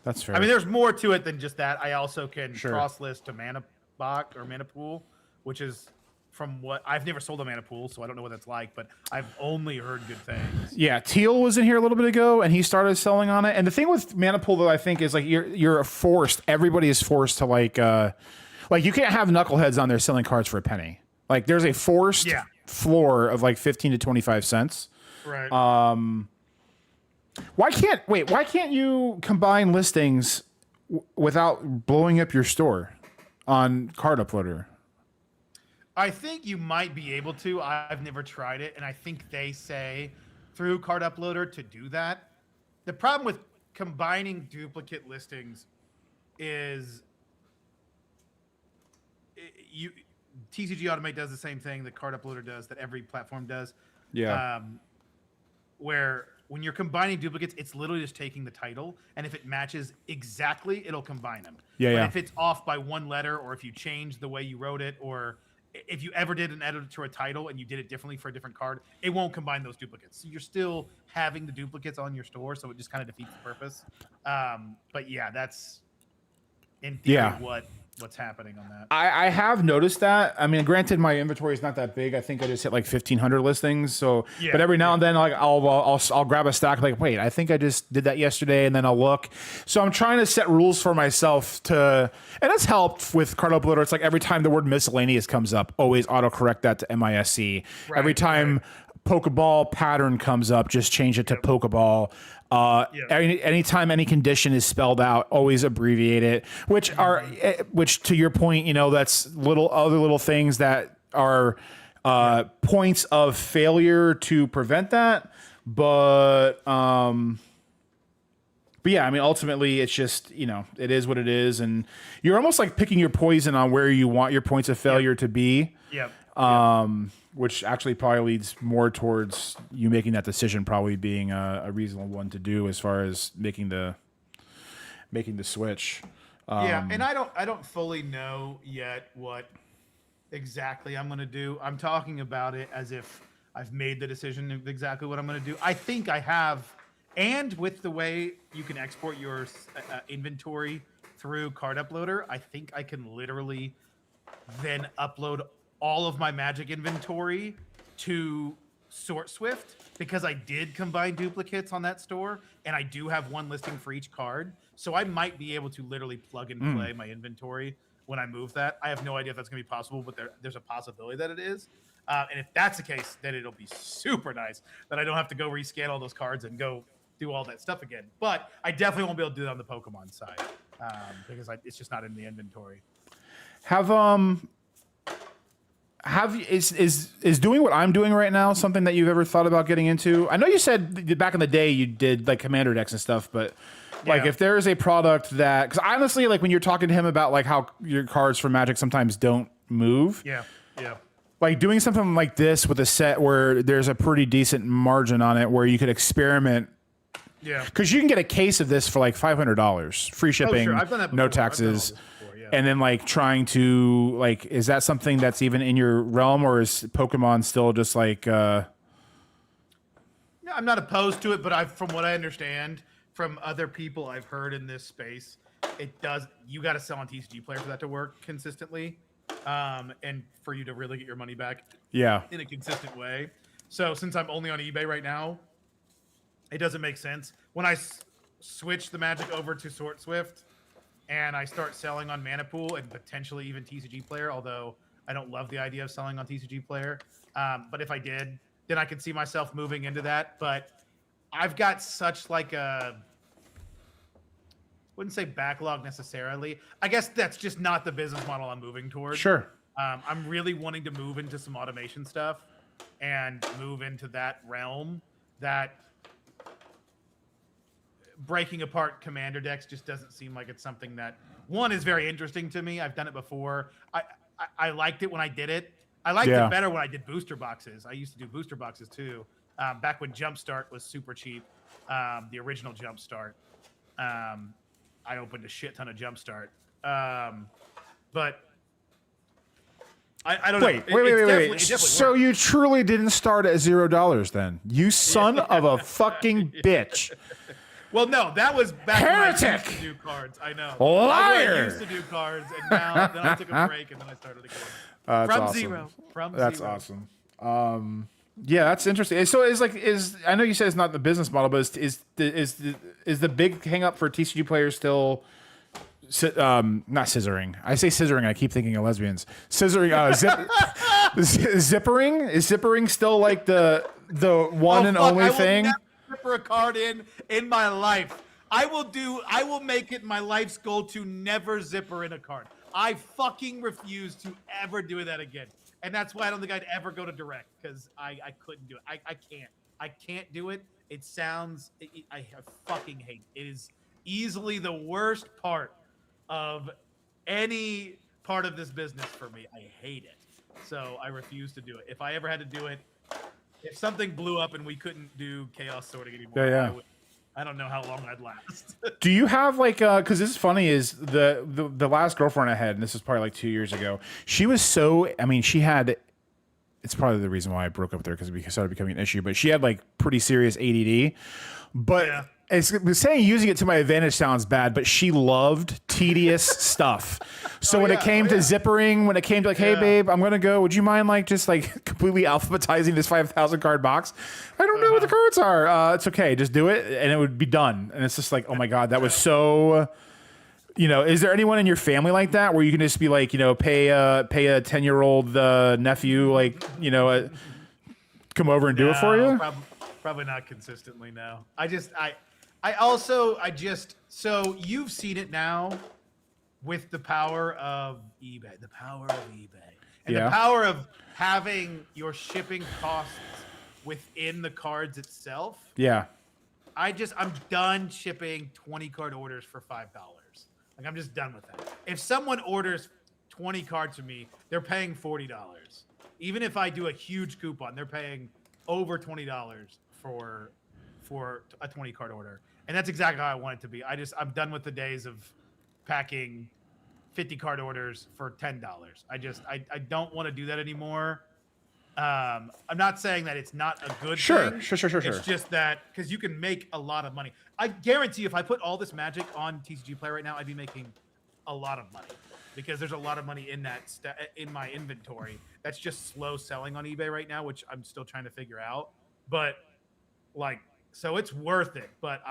That's fair. I mean, there's more to it than just that. I also can cross list to Mana Box or Mana Pool, which is from what I've never sold a Mana Pool, so I don't know what that's like, but I've only heard good things. Yeah, Teal was in here a little bit ago, and he started selling on it. And the thing with Mana Pool, though, I think is like you're forced. Everybody is forced to like you can't have knuckleheads on there selling cards for a penny. Like, there's a forced floor of like 15 to 25 cents. Right. Why can't you combine listings without blowing up your store on Card Uploader? I think you might be able to. I've never tried it, and I think they say through Card Uploader to do that. The problem with combining duplicate listings is TCG Automate does the same thing that Card Uploader does, that every platform does. Yeah. Where when you're combining duplicates, it's literally just taking the title, and if it matches exactly, it'll combine them. Yeah, but if it's off by one letter, or if you change the way you wrote it, or if you ever did an edit to a title and you did it differently for a different card, it won't combine those duplicates. So you're still having the duplicates on your store, so it just kind of defeats the purpose. But yeah, that's in theory what's happening on that. I have noticed that. I mean, granted, my inventory is not that big. I think I just hit like 1,500 listings. So, but every now and then, like I'll grab a stack. Like, wait, I think I just did that yesterday, and then I'll look. So I'm trying to set rules for myself to, and it's helped with Card Uploader. It's like every time the word miscellaneous comes up, always autocorrect that to MISC. Right, every time Pokeball pattern comes up, just change it to Pokeball. Anytime any condition is spelled out, always abbreviate it. Which to your point, you know, that's other little things that are points of failure to prevent that. But yeah, I mean, ultimately, it's just, you know, it is what it is, and you're almost like picking your poison on where you want your points of failure to be. Which actually probably leads more towards you making that decision probably being a reasonable one to do as far as making the switch. And I don't fully know yet what exactly I'm going to do. I'm talking about it as if I've made the decision of exactly what I'm going to do. I think I have, and with the way you can export your inventory through Card Uploader, I think I can literally then upload all of my Magic inventory to Sort Swift, because I did combine duplicates on that store, and I do have one listing for each card. So I might be able to literally plug and play my inventory when I move that. I have no idea if that's going to be possible, but there's a possibility that it is. And if that's the case, then it'll be super nice that I don't have to go rescan all those cards and go do all that stuff again. But I definitely won't be able to do that on the Pokemon side, because it's just not in the inventory. Is doing what I'm doing right now something that you've ever thought about getting into? I know you said back in the day you did like commander decks and stuff, but like if there is a product that, because honestly, like when you're talking to him about like how your cards for Magic sometimes don't move, like doing something like this with a set where there's a pretty decent margin on it where you could experiment. Because you can get a case of this for like $500, free shipping, I've done that no taxes. And then like trying to like, is that something that's even in your realm, or is Pokemon still just like? No, I'm not opposed to it, but from what I understand from other people I've heard in this space, you got to sell on TCG Player for that to work consistently, and for you to really get your money back. In a consistent way. So since I'm only on eBay right now, it doesn't make sense. When I switch the Magic over to Sort Swift, and I start selling on Mana Pool and potentially even TCG Player, although I don't love the idea of selling on TCG Player. But if I did, then I could see myself moving into that. But I've got such like a, wouldn't say backlog necessarily. I guess that's just not the business model I'm moving towards. Sure. I'm really wanting to move into some automation stuff and move into that realm that breaking apart commander decks just doesn't seem like it's something that one is very interesting to me. I've done it before. I liked it when I did it. I liked it better when I did booster boxes. I used to do booster boxes too. Back when Jumpstart was super cheap, the original Jumpstart. I opened a shit ton of Jumpstart. But I don't know. Wait. So you truly didn't start at $0 then? You son of a fucking bitch. Well, no, that was back Heretic! when I used to do cards. I know. Liar! I used to do cards, and now then I took a break, and then I started again. That's From awesome. zero. That's zero. awesome. Yeah, that's interesting. So is I know you said it's not the business model, but is the big hang up for TCG players still not scissoring? I say scissoring, I keep thinking of lesbians. Scissoring, zippering? Is zippering still like the one and only thing? I will never zipper a card in my life. I will make it my life's goal to never zipper in a card. I fucking refuse to ever do that again. And that's why I don't think I'd ever go to direct, because I couldn't do it. I can't do it. It sounds, I fucking hate it. It is easily the worst part of any part of this business for me. I hate it. So I refuse to do it. If I ever had to do it, if something blew up and we couldn't do chaos sorting anymore, I don't know how long I'd last. Do you have like because this is funny, is the last girlfriend I had, and this is probably like 2 years ago, she was so, I mean, she had, it's probably the reason why I broke up with her, because it started becoming an issue, but she had like pretty serious ADD. But saying using it to my advantage sounds bad, but she loved tedious stuff. So when it came to zippering, when it came to like, hey babe, I'm gonna go, would you mind like just like completely alphabetizing this 5,000 card box? I don't know what the cards are. It's okay, just do it, and it would be done. And it's just like, oh my god, that was so. You know, is there anyone in your family like that where you can just be like, you know, pay a 10-year-old nephew, like, you know, come over and do it for you? Probably not consistently. No, so you've seen it now with the power of eBay, and the power of having your shipping costs within the cards itself. Yeah. I'm done shipping 20 card orders for $5. Like, I'm just done with that. If someone orders 20 cards from me, they're paying $40. Even if I do a huge coupon, they're paying over $20 for a 20 card order. And that's exactly how I want it to be. I'm done with the days of packing 50 card orders for $10. I don't want to do that anymore. I'm not saying that it's not a good thing. Sure. It's just that because you can make a lot of money. I guarantee if I put all this magic on TCG Play right now, I'd be making a lot of money, because there's a lot of money in that in my inventory. That's just slow selling on eBay right now, which I'm still trying to figure out. But like, so it's worth it. But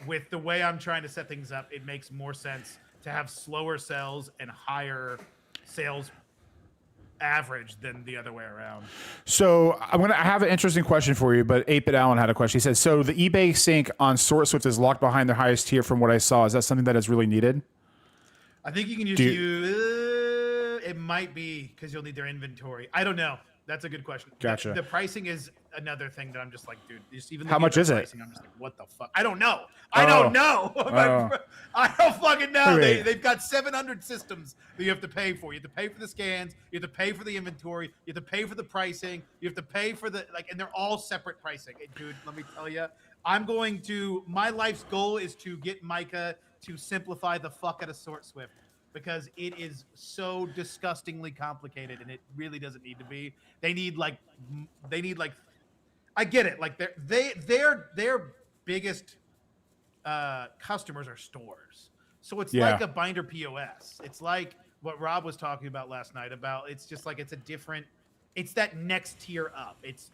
with the way I'm trying to set things up, it makes more sense to have slower sales and higher sales average than the other way around. So I have an interesting question for you, but 8-Bit Allen had a question. He said, so the eBay sync on Sort Swift is locked behind the highest tier from what I saw. Is that something that is really needed? I think you can use it might be because you'll need their inventory. I don't know. That's a good question. Gotcha. The pricing is another thing that I'm just like, dude, just even how much is pricing, it? I'm just like, what the fuck? I don't know. I don't know. I don't fucking know. They've got 700 systems that you have to pay for. You have to pay for the scans. You have to pay for the inventory. You have to pay for the pricing. You have to pay for the and they're all separate pricing. Dude, let me tell you, my life's goal is to get Micah to simplify the fuck out of Sort Swift, because it is so disgustingly complicated, and it really doesn't need to be. They need like I get it. Like their biggest customers are stores. So it's like a binder POS. It's like what Rob was talking about last night about, it's just like, it's that next tier up. It's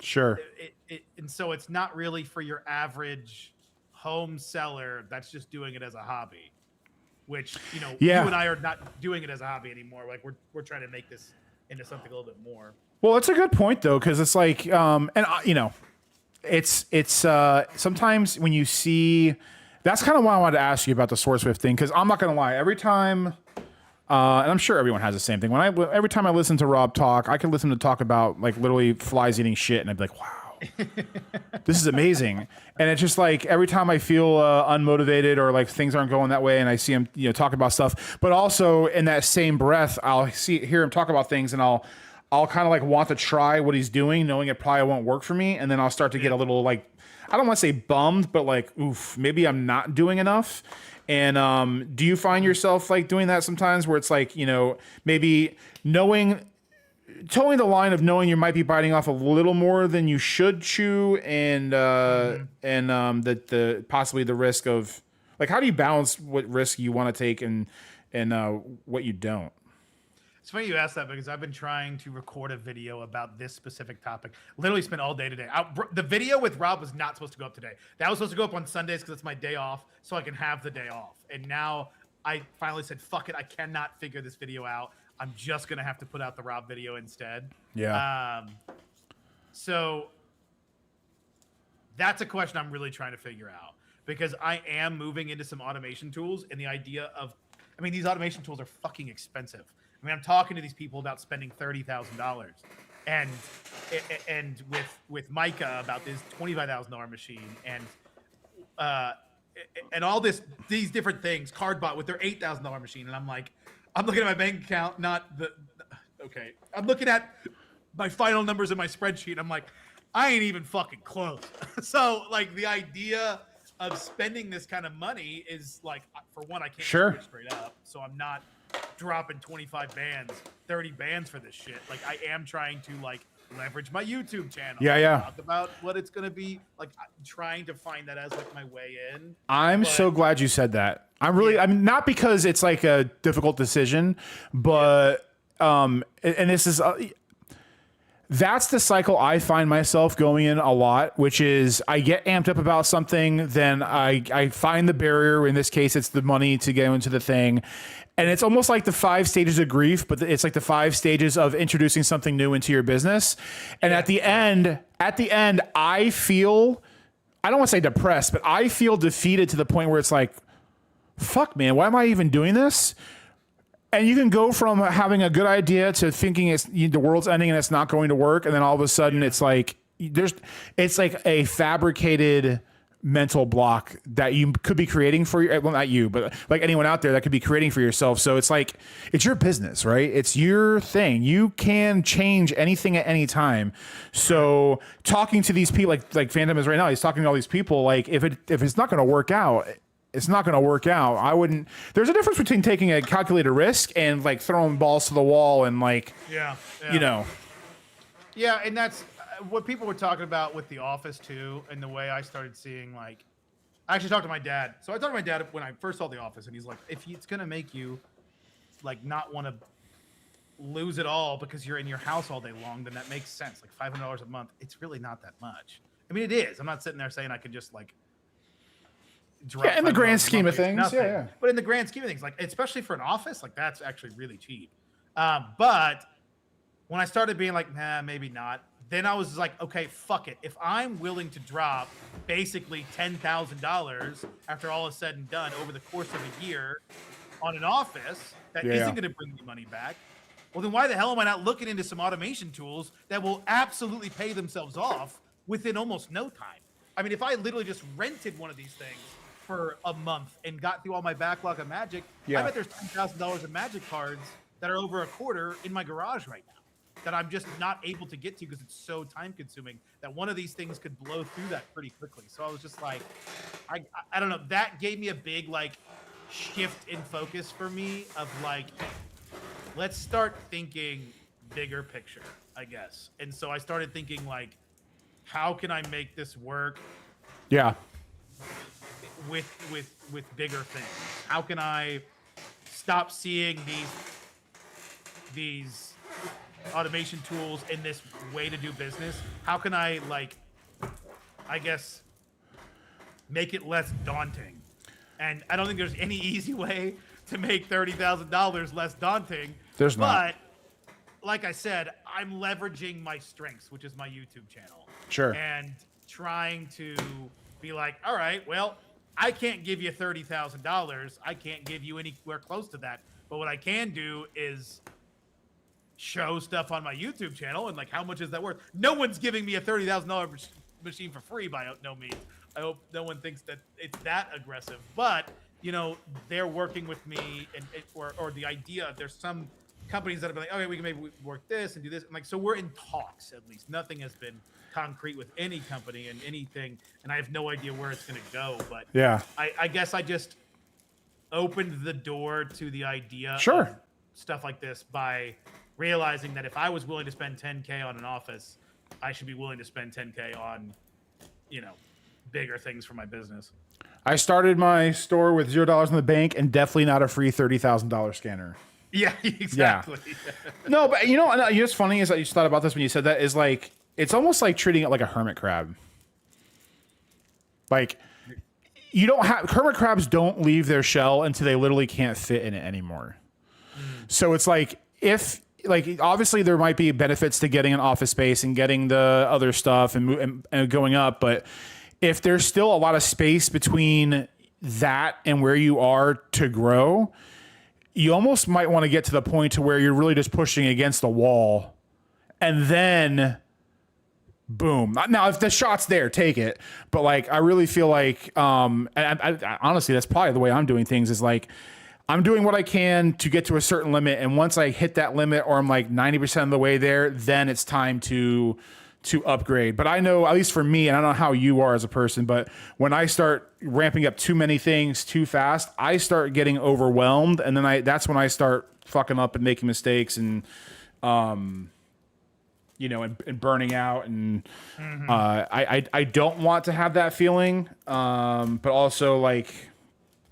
and so it's not really for your average home seller that's just doing it as a hobby. which, Yeah. you and I are not doing it as a hobby anymore. Like we're trying to make this into something a little bit more. Well, it's a good point though, because it's like, it's sometimes when you see, that's kind of why I wanted to ask you about the Sword Swift thing, because I'm not gonna lie, every time, and I'm sure everyone has the same thing. Every time I listen to Rob talk, I can listen to talk about like literally flies eating shit, and I'd be like, wow. This is amazing. And it's just like every time I feel unmotivated or like things aren't going that way, and I see him talk about stuff, but also in that same breath I'll hear him talk about things, and I'll kind of like want to try what he's doing, knowing it probably won't work for me, and then I'll start to get a little like, I don't want to say bummed, but like, oof, maybe I'm not doing enough. And do you find yourself like doing that sometimes, where it's like, maybe towing the line of knowing you might be biting off a little more than you should chew, and the possibly the risk of, like, how do you balance what risk you want to take and what you don't? It's funny you asked that, because I've been trying to record a video about this specific topic. Literally spent all day today. The video with Rob was not supposed to go up today. That was supposed to go up on Sundays because it's my day off, so I can have the day off. And now I finally said, fuck it, I cannot figure this video out. I'm just going to have to put out the Rob video instead. Yeah. So that's a question I'm really trying to figure out, because I am moving into some automation tools, and the idea of, these automation tools are fucking expensive. I'm talking to these people about spending $30,000, and with Micah about this $25,000 machine, and all these different things, Cardbot with their $8,000 machine, and I'm looking at my bank account, okay. I'm looking at my final numbers in my spreadsheet. I'm like, I ain't even fucking close. So like the idea of spending this kind of money is like, for one, I can't do it straight up. So I'm not dropping 25 bands, 30 bands for this shit. Like I am trying to like leverage my YouTube channel. Yeah. Talk about what it's going to be like. I'm trying to find that as like my way in. I'm so glad you said that. I'm really, not because it's like a difficult decision, but, and this is, that's the cycle I find myself going in a lot, which is I get amped up about something, then I find the barrier. In this case, it's the money to get into the thing. And it's almost like the 5 stages of grief, but it's like the 5 stages of introducing something new into your business. And at the end, I feel, I don't want to say depressed, but I feel defeated to the point where it's like, fuck, man, why am I even doing this? And you can go from having a good idea to thinking the world's ending and it's not going to work. And then all of a sudden it's like, it's like a fabricated mental block that you could be creating for you. Well, not you, but like anyone out there that could be creating for yourself. So it's like, it's your business, right? It's your thing. You can change anything at any time. So talking to these people, like Phantom is right now, he's talking to all these people. Like if it's not going to work out, it's not going to work out. I wouldn't. There's a difference between taking a calculated risk and like throwing balls to the wall and like, Yeah, and that's what people were talking about with The Office too, and the way I started seeing, like, I actually talked to my dad. So I talked to my dad when I first saw The Office, and he's like, if it's going to make you like not want to lose it all because you're in your house all day long, then that makes sense. Like $500 a month, it's really not that much. It is. I'm not sitting there saying I could just like drop in the grand scheme of things. Yeah. But in the grand scheme of things, like especially for an office, like that's actually really cheap. But when I started being like, nah, maybe not, then I was like, okay, fuck it. If I'm willing to drop basically $10,000 after all is said and done over the course of a year on an office that isn't going to bring me money back, well, then why the hell am I not looking into some automation tools that will absolutely pay themselves off within almost no time? If I literally just rented one of these things for a month and got through all my backlog of Magic, I bet there's $10,000 of Magic cards that are over a quarter in my garage right now that I'm just not able to get to because it's so time consuming that one of these things could blow through that pretty quickly. So I was just like, I don't know. That gave me a big like shift in focus for me of like, let's start thinking bigger picture, I guess. And so I started thinking like, how can I make this work? Yeah. With bigger things. How can I stop seeing these automation tools in this way to do business? How can I, like, I guess, make it less daunting? And I don't think there's any easy way to make $30,000 less daunting. There's not. But like I said, I'm leveraging my strengths, which is my YouTube channel. Sure. And trying to be like, all right, well, I can't give you $30,000. I can't give you anywhere close to that. But what I can do is show stuff on my YouTube channel. And like, how much is that worth? No one's giving me a $30,000 machine for free by no means. I hope no one thinks that it's that aggressive. But, you know, they're working with me or the idea, there's some companies that have been like, okay, we can maybe work this and do this. And like, so we're in talks, at least. Nothing has been concrete with any company and anything. And I have no idea where it's going to go. But yeah, I guess I just opened the door to the idea of stuff like this by realizing that if I was willing to spend 10K on an office, I should be willing to spend 10K on, you know, bigger things for my business. I started my store with $0 in the bank and definitely not a free $30,000 scanner. Yeah, exactly. Yeah. No, but you know what's funny is I just thought about this when you said that is like, it's almost like treating it like a hermit crab. Like, you don't have, hermit crabs don't leave their shell until they literally can't fit in it anymore. So it's like, obviously there might be benefits to getting an office space and getting the other stuff and going up, but if there's still a lot of space between that and where you are to grow, you almost might want to get to the point to where you're really just pushing against the wall and then boom. Now, if the shot's there, take it. But like, I really feel like, and I honestly, that's probably the way I'm doing things is like, I'm doing what I can to get to a certain limit. And once I hit that limit or I'm like 90% of the way there, then it's time to upgrade. But I know, at least for me, and I don't know how you are as a person, but when I start ramping up too many things too fast, I start getting overwhelmed. And then that's when I start fucking up and making mistakes and, you know, and burning out. And I don't want to have that feeling. But also like,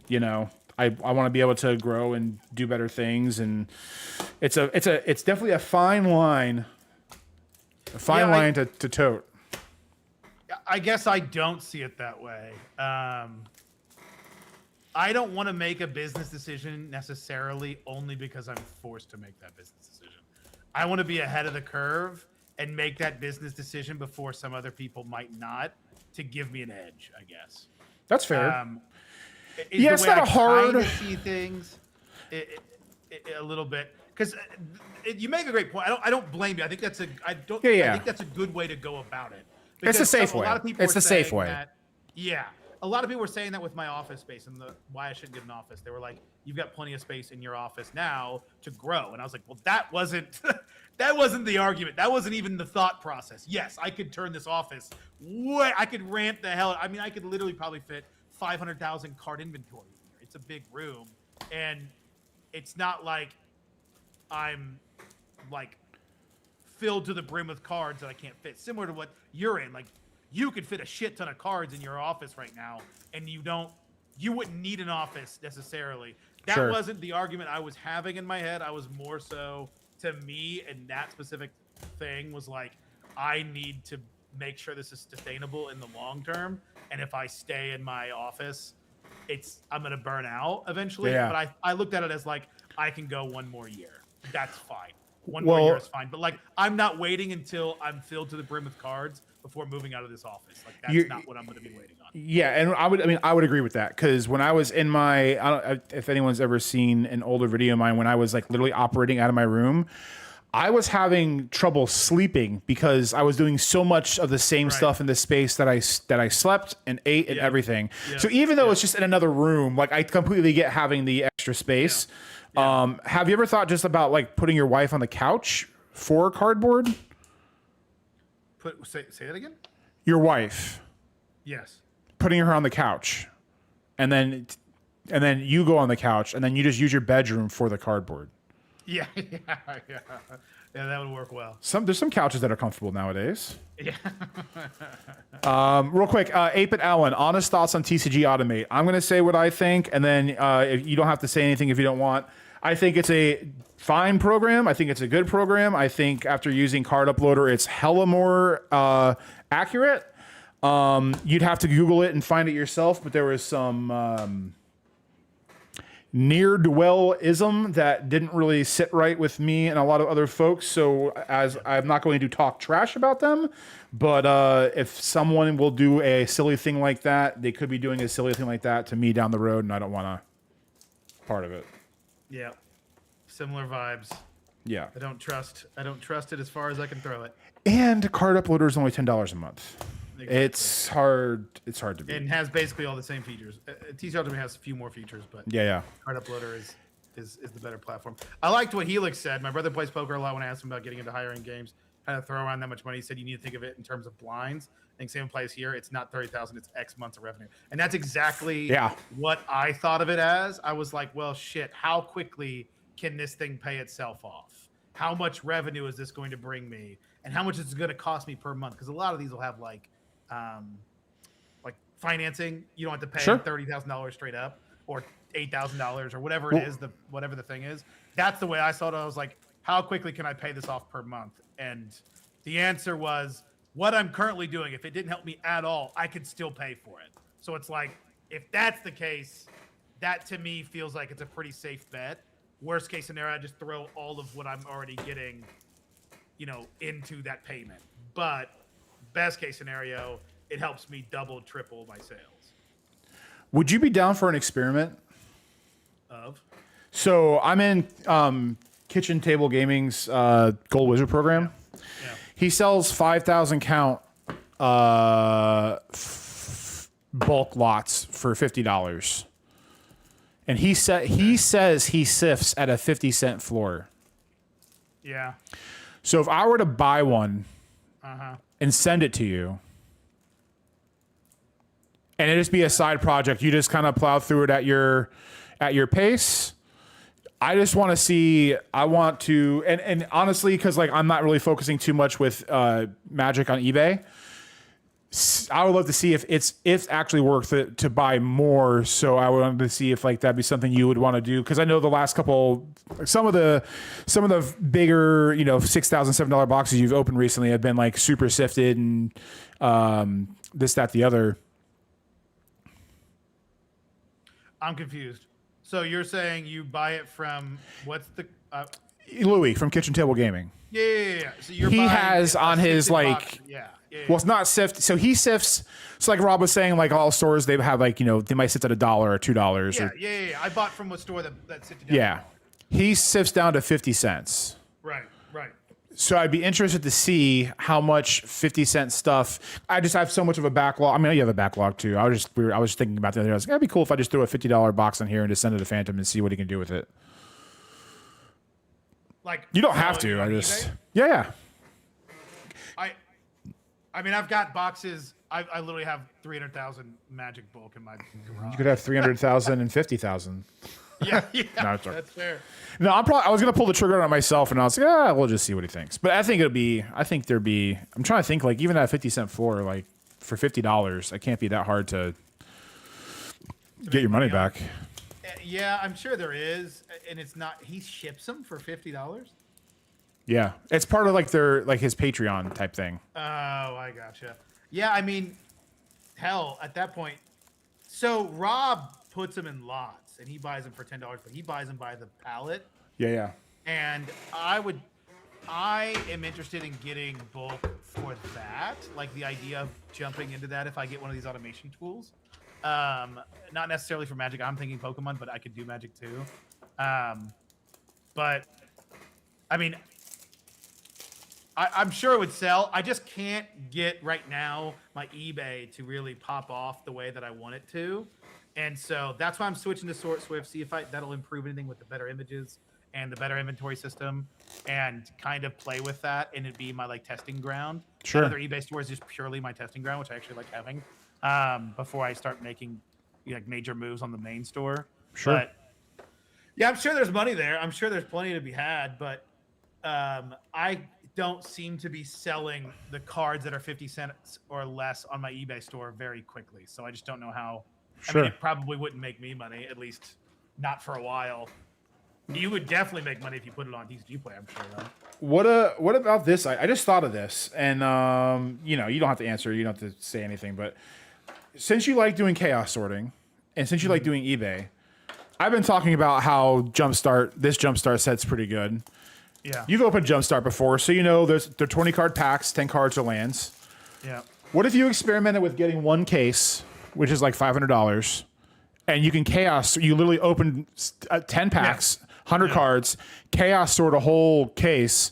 you know, I want to be able to grow and do better things. And it's definitely a fine line. A fine line to tote. I guess I don't see it that way. I don't want to make a business decision necessarily only because I'm forced to make that business decision. I want to be ahead of the curve and make that business decision before some other people might not, to give me an edge, I guess. That's fair. Yeah, it's not a hard to see things a little bit. Because you make a great point. I don't blame you. I think that's I think that's a good way to go about it. It's a safe way. It's the safe way. A lot of people were saying that with my office space and why I shouldn't get an office. They were like, "You've got plenty of space in your office now to grow." And I was like, "Well, that wasn't the argument. That wasn't even the thought process. Yes, I could turn this office. I could ramp the hell. I mean, I could literally probably fit 500,000 card inventory in here. It's a big room, and it's not like I'm like filled to the brim with cards that I can't fit. Similar to what you're in. Like, you could fit a shit ton of cards in your office right now, and you wouldn't need an office necessarily. That wasn't the argument I was having in my head. I was more so, to me, and that specific thing was like, I need to make sure this is sustainable in the long term. And if I stay in my office, I'm going to burn out eventually. Yeah. But I looked at it as like, I can go one more year. That's fine. One more year is fine. But like, I'm not waiting until I'm filled to the brim with cards before moving out of this office. Like, that's not what I'm going to be waiting on. Yeah, and I would agree with that, because when I was in my, I don't, if anyone's ever seen an older video of mine when I was like literally operating out of my room, I was having trouble sleeping because I was doing so much of the same stuff in the space that I slept and ate and everything. Yeah. So even though it's just in another room, like I completely get having the extra space. Yeah. Have you ever thought just about like putting your wife on the couch for cardboard? Say that again? Your wife. Yes. Putting her on the couch, and then you go on the couch, and then you just use your bedroom for the cardboard. Yeah, that would work well. There's some couches that are comfortable nowadays. Yeah. Real quick, 8-Bit Allen, honest thoughts on TCG Automate. I'm going to say what I think, and then if you don't have to say anything if you don't want. I think it's a fine program. I think it's a good program. I think after using Card Uploader, it's hella more accurate. You'd have to Google it and find it yourself, but there was some ne'er-do-well-ism that didn't really sit right with me and a lot of other folks. So as I'm not going to talk trash about them, but if someone will do a silly thing like that, they could be doing a silly thing like that to me down the road, and I don't want to part of it. Yeah. Similar vibes. Yeah. I don't trust it as far as I can throw it. And card uploader is only $10 a month. Exactly. It's hard to beat. And has basically all the same features. TCR Ultimate has a few more features, but Yeah. Card Uploader is the better platform. I liked what Helix said. My brother plays poker a lot. When I asked him about getting into higher end games, how to throw around that much money, he said you need to think of it in terms of blinds. I think same plays here. It's not 30,000. It's X months of revenue, and that's exactly what I thought of it as. I was like, well, shit. How quickly can this thing pay itself off? How much revenue is this going to bring me, and how much is it going to cost me per month? Because a lot of these will have like financing. You don't have to pay $30,000 straight up or $8,000 or whatever it is, whatever the thing is. That's the way I saw it. I was like, how quickly can I pay this off per month? And the answer was what I'm currently doing. If it didn't help me at all, I could still pay for it. So it's like, if that's the case, that to me feels like it's a pretty safe bet. Worst case scenario, I just throw all of what I'm already getting, into that payment. But best case scenario, it helps me double, triple my sales. Would you be down for an experiment? So I'm in Kitchen Table Gaming's Gold Wizard program. Yeah. He sells 5,000 count bulk lots for $50. And he says he sifts at a 50-cent floor. Yeah. So if I were to buy one and send it to you, and it just be a side project, you just kind of plow through it at your pace. I just want to see. I want to, and honestly, because I'm not really focusing too much with Magic on eBay. I would love to see if it's actually worth it to buy more. So I wanted to see if that'd be something you would want to do, because I know the last couple, some of the bigger $6,000, $7 boxes you've opened recently have been super sifted and this, that, the other. I'm confused. So you're saying you buy it from what's the Louis from Kitchen Table Gaming? Yeah. So he has on his box. Well, it's not sift. So he sifts. So like Rob was saying, all stores they have they might sift at $1 or $2. Yeah. I bought from a store that sifted down. Yeah, he sifts down to 50 cents. Right. So I'd be interested to see how much 50-cent stuff. I just have so much of a backlog. I mean, you have a backlog too. I was thinking about the other day. I was like, that'd be cool if I just threw a $50 box in here and just send it to Phantom and see what he can do with it. You don't have to. I just yeah. I mean, I've got boxes. I literally have 300,000 Magic bulk in my garage. You could have 300,000 and 50,000. Yeah, No, that's fair. No, I was gonna pull the trigger on it myself, and I was like, we'll just see what he thinks. But I think there'd be. I'm trying to think even that 50-cent floor, for $50, it can't be that hard to get your money back. Yeah, I'm sure there is, and it's not. He ships them for $50. Yeah, it's part of their his Patreon type thing. Oh, I gotcha. Yeah, I mean, hell, at that point, so Rob puts them in lots, and he buys them for $10, but he buys them by the pallet. Yeah. And I am interested in getting bulk for that, the idea of jumping into that if I get one of these automation tools. Not necessarily for Magic. I'm thinking Pokemon, but I could do Magic too. But I mean, I'm sure it would sell. I just can't get right now my eBay to really pop off the way that I want it to. And so that's why I'm switching to Sort Swift, see if that'll improve anything with the better images and the better inventory system, and kind of play with that, and it'd be my testing ground. Sure. Other eBay stores is purely my testing ground, which I actually like having before I start making major moves on the main store. Sure. But yeah, I'm sure there's money there. I'm sure there's plenty to be had, but I don't seem to be selling the cards that are 50 cents or less on my eBay store very quickly. So I just don't know how. Sure. I mean, it probably wouldn't make me money, at least not for a while. You would definitely make money if you put it on TCG Play, I'm sure, though. What about this? I just thought of this, and you don't have to answer, you don't have to say anything, but since you like doing chaos sorting, and since you like doing eBay, I've been talking about how this Jumpstart set's pretty good. Yeah. You've opened Jumpstart before, so you know they're 20 card packs, 10 cards or lands. Yeah. What if you experimented with getting one case, which is like $500, and you can chaos? You literally open 10 packs, 100 cards, chaos sort a whole case,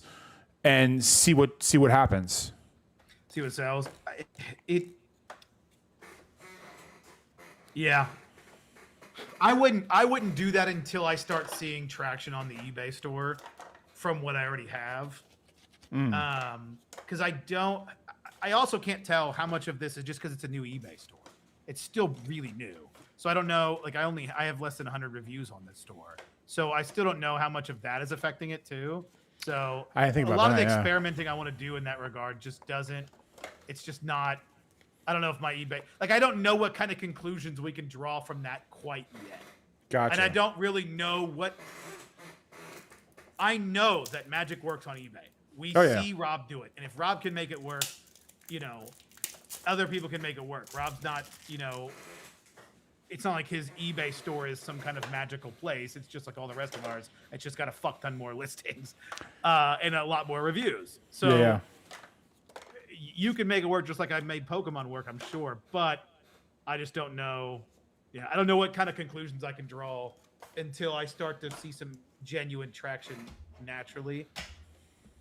and see what happens. See what sells. Yeah. I wouldn't do that until I start seeing traction on the eBay store from what I already have. Because I also can't tell how much of this is just because it's a new eBay store. It's still really new. So I don't know, like I have less than 100 reviews on this store. So I still don't know how much of that is affecting it too. So I think a about lot of that, the yeah. experimenting I want to do in that regard just doesn't, it's just not, I don't know if my eBay, like I don't know what kind of conclusions we can draw from that quite yet. Gotcha. And I don't really know I know that magic works on eBay. We see Rob do it. And if Rob can make it work, other people can make it work. Rob's not, it's not like his eBay store is some kind of magical place. It's just like all the rest of ours. It's just got a fuck ton more listings and a lot more reviews. So you can make it work just like I made Pokemon work, I'm sure. But I just don't know. Yeah, I don't know what kind of conclusions I can draw until I start to see some genuine traction naturally.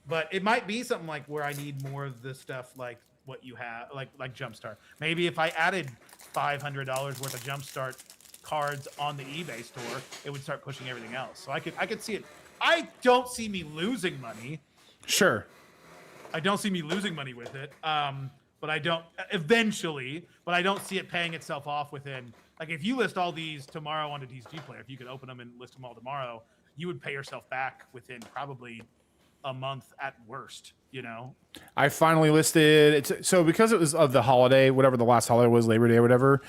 But it might be something like where I need more of the stuff like what you have, like Jumpstart. Maybe if I added $500 worth of Jumpstart cards on the eBay store, it would start pushing everything else. So I could see it. I don't see me losing money. Sure. I don't see me losing money with it. But I don't eventually. But I don't see it paying itself off within. Like if you list all these tomorrow on a TCG Player, if you could open them and list them all tomorrow, you would pay yourself back within probably a month at worst. I finally listed so because it was of the holiday, whatever the last holiday was, Labor Day or whatever.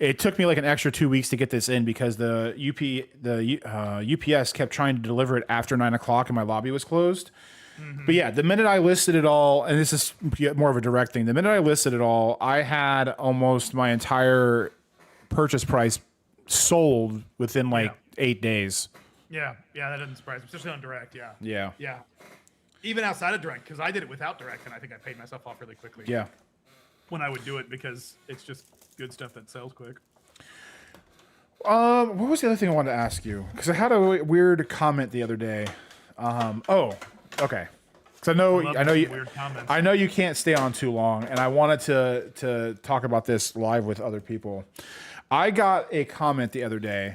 It took me like an extra 2 weeks to get this in because the UPS kept trying to deliver it after 9:00 and my lobby was closed. Mm-hmm. But yeah, the minute I listed it all, and this is more of a direct thing, the minute I listed it all, I had almost my entire purchase price sold within 8 days. Yeah, that doesn't surprise me, especially on direct. Yeah. Even outside of direct, because I did it without direct, and I think I paid myself off really quickly. Yeah. When I would do it, because it's just good stuff that sells quick. What was the other thing I wanted to ask you? Because I had a weird comment the other day. Okay. Because I know you can't stay on too long, and I wanted to talk about this live with other people. I got a comment the other day,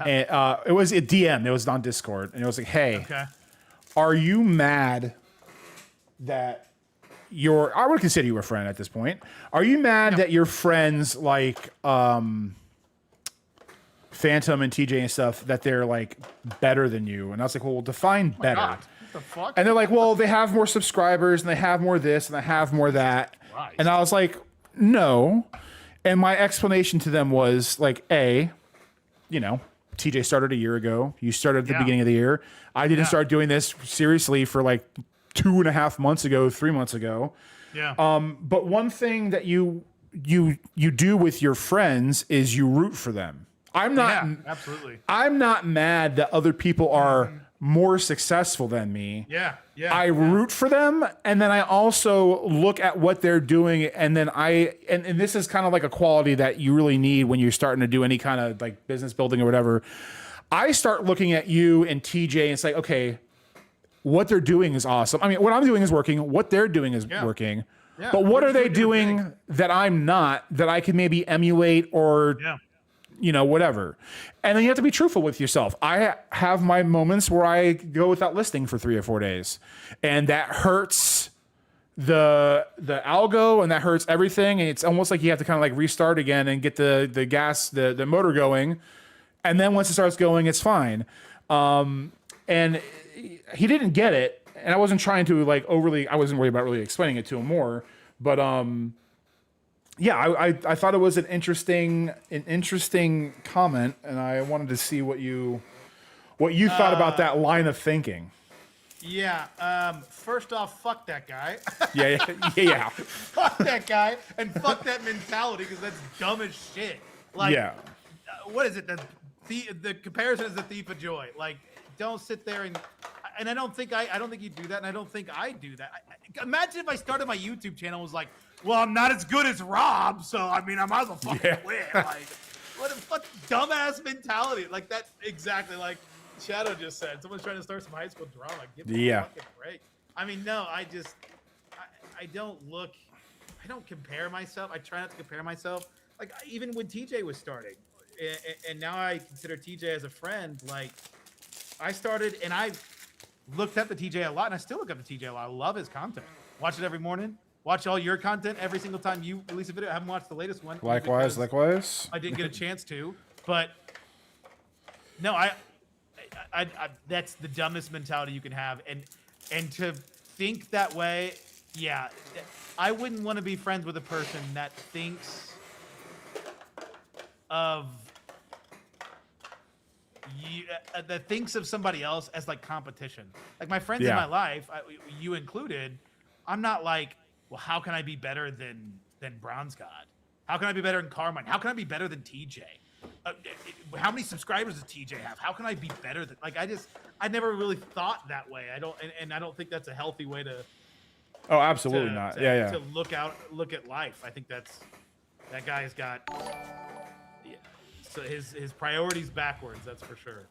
and it was a DM. It was on Discord, and it was like, "Hey, are you mad that I would consider you a friend at this point? Are you mad that your friends like Phantom and TJ and stuff that they're like better than you?" And I was like, "Well, define better." God. What the fuck? And they're like, "Well, they have more subscribers and they have more this and they have more that." Christ. And I was like, "No." And my explanation to them was like, TJ started a year ago. You started at the beginning of the year. I didn't start doing this seriously for like 2.5 months ago, 3 months ago. Yeah. But one thing that you do with your friends is you root for them. Absolutely. I'm not mad that other people are more successful than me. Yeah. I root for them, and then I also look at what they're doing, and then and this is kind of like a quality that you really need when you're starting to do any kind of like business building or whatever. I start looking at you and TJ and say, okay, what they're doing is awesome. I mean, what I'm doing is working. What they're doing is working. Yeah. But what are they doing that I'm not, that I can maybe emulate or whatever. And then you have to be truthful with yourself. I have my moments where I go without listing for 3 or 4 days, and that hurts the algo, and that hurts everything. And it's almost like you have to kind of like restart again and get the gas, the motor going. And then once it starts going, it's fine. And he didn't get it. And I wasn't trying to like I wasn't worried about really explaining it to him more, but, I thought it was an interesting comment, and I wanted to see what you thought about that line of thinking. Yeah. First off, fuck that guy. Yeah. Fuck that guy, and fuck that mentality, because that's dumb as shit. Like, what is it? the comparison is the thief of joy. Like, don't sit there and I don't think you do that, and I don't think I do that. Imagine if I started my YouTube channel and was like, well, I'm not as good as Rob, so I mean, I might as well fucking quit. Like, what a fucking dumbass mentality. Like that, exactly like Shadow just said. Someone's trying to start some high school drama. Give me a fucking break. I mean, no, I don't compare myself. I try not to compare myself. Like, even when TJ was starting, and now I consider TJ as a friend. Like, I started, and I looked up to TJ a lot, and I still look up to TJ a lot. I love his content. Watch it every morning. Watch all your content every single time you release a video. I haven't watched the latest one. Likewise. I didn't get a chance to, but no, I that's the dumbest mentality you can have, and to think that way, yeah, I wouldn't want to be friends with a person that thinks of you, that thinks of somebody else as like competition. Like my friends in my life, you included, I'm not like, well, how can I be better than Bronze God? How can I be better than Carmine? How can I be better than TJ? How many subscribers does TJ have? How can I be better than? Like, I never really thought that way. I don't, and I don't think that's a healthy way to. Oh, absolutely not. To look at life. I think that guy's got. Yeah, so his priorities backwards. That's for sure.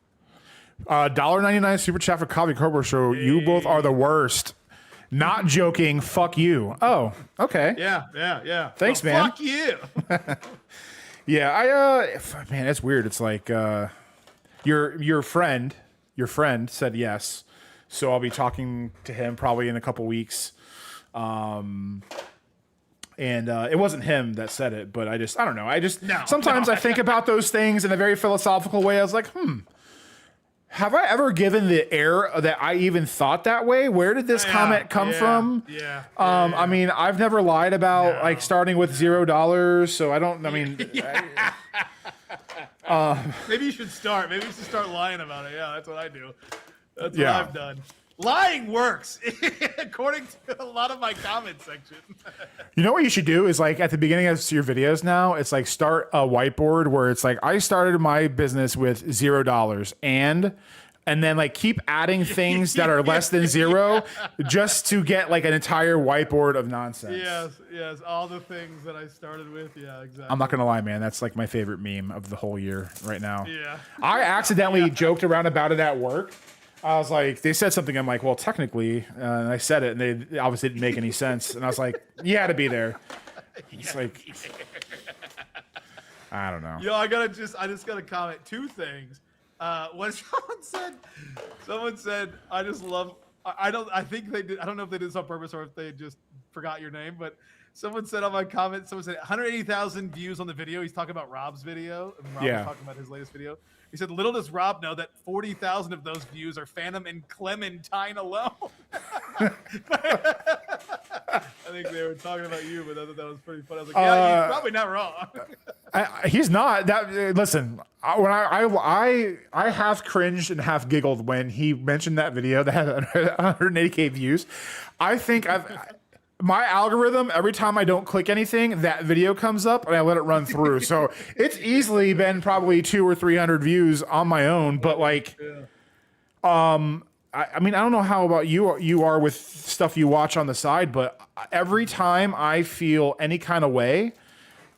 $1.99 super chat for Coffee Cobra Show. Hey. You both are the worst. Not joking. Fuck you. Oh, okay. Yeah. Thanks, man. Fuck you. Yeah, man, it's weird. It's like your friend said yes, so I'll be talking to him probably in a couple weeks. And it wasn't him that said it, but I don't know. Sometimes I think about those things in a very philosophical way. I was like, have I ever given the air that I even thought that way? Where did this comment come from? I mean, I've never lied about like starting with $0, so I don't. I mean, maybe you should start. Maybe you should start lying about it. Yeah, that's what I do. That's what I've done. Lying works, according to a lot of my comment section. You know what you should do is like at the beginning of your videos now, it's like start a whiteboard where it's like I started my business with $0 and then like keep adding things that are less than zero just to get like an entire whiteboard of nonsense. Yes, all the things that I started with. Yeah, exactly. I'm not gonna lie, man. That's like my favorite meme of the whole year right now. Yeah. I accidentally joked around about it at work. I was like, they said something. I'm like, well, technically, and I said it, and they obviously didn't make any sense. And I was like, you had to be there. It's like, I don't know. Yo, I just gotta comment two things. When someone said, I just love. I don't know if they did this on purpose or if they just forgot your name, but someone said on my comment, someone said 180,000 views on the video. He's talking about Rob's video. And Rob was talking about his latest video. He said, little does Rob know that 40,000 of those views are Phantom and Clementine alone. I think they were talking about you, but I thought that was pretty funny. I was like, yeah, he's probably not wrong. He's not. Listen, when I half cringed and half giggled when he mentioned that video that had 180K views. I think my algorithm, every time I don't click anything, that video comes up and I let it run through. So it's easily been probably 200 or 300 views on my own. But like, I mean, I don't know how about you are with stuff you watch on the side, but every time I feel any kind of way,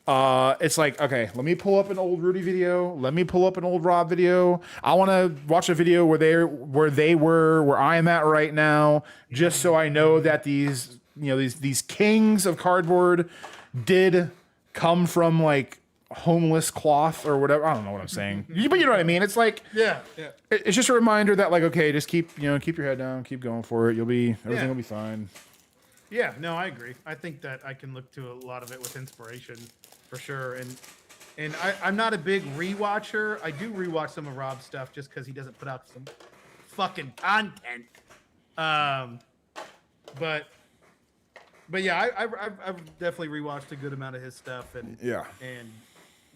it's like, okay, let me pull up an old Rudy video. Let me pull up an old Rob video. I want to watch a video where I am at right now, just so I know that these kings of cardboard did come from like homeless cloth or whatever. I don't know what I'm saying, but you know what I mean. It's like, it's just a reminder that like, okay, just keep your head down, keep going for it. Everything will be fine. Yeah, no, I agree. I think that I can look to a lot of it with inspiration for sure. And I'm not a big rewatcher. I do rewatch some of Rob's stuff just because he doesn't put out some fucking content. But yeah, I've definitely rewatched a good amount of his stuff and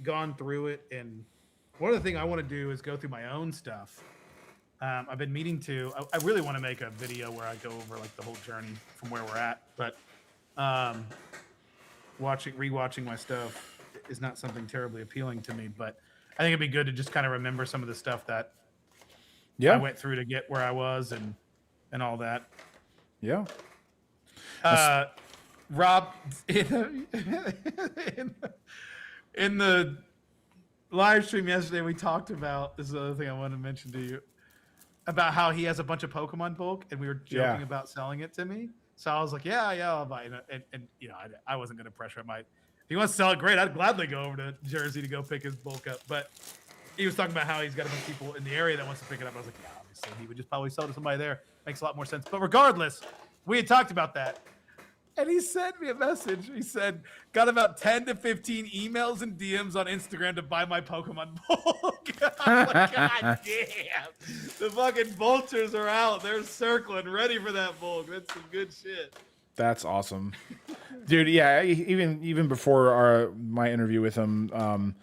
gone through it. And one of the things I want to do is go through my own stuff. I've been meaning to. I really want to make a video where I go over like the whole journey from where we're at. But rewatching my stuff is not something terribly appealing to me. But I think it'd be good to just kind of remember some of the stuff that Yeah. I went through to get where I was and all that. Yeah. Rob, in the live stream yesterday, we talked about, this is the other thing I wanted to mention to you, about how he has a bunch of Pokemon bulk, and we were joking about selling it to me. So I was like, yeah, I'll buy it. And you know, I wasn't going to pressure him. If he wants to sell it, great. I'd gladly go over to Jersey to go pick his bulk up. But he was talking about how he's got a bunch of people in the area that wants to pick it up. I was like, yeah, obviously he would just probably sell it to somebody there. Makes a lot more sense. But regardless, we had talked about that. And he sent me a message. He said, got about 10 to 15 emails and DMs on Instagram to buy my Pokemon bulk. I'm like, God damn. The fucking vultures are out. They're circling, ready for that bulk. That's some good shit. That's awesome. Dude, yeah, even before my interview with him,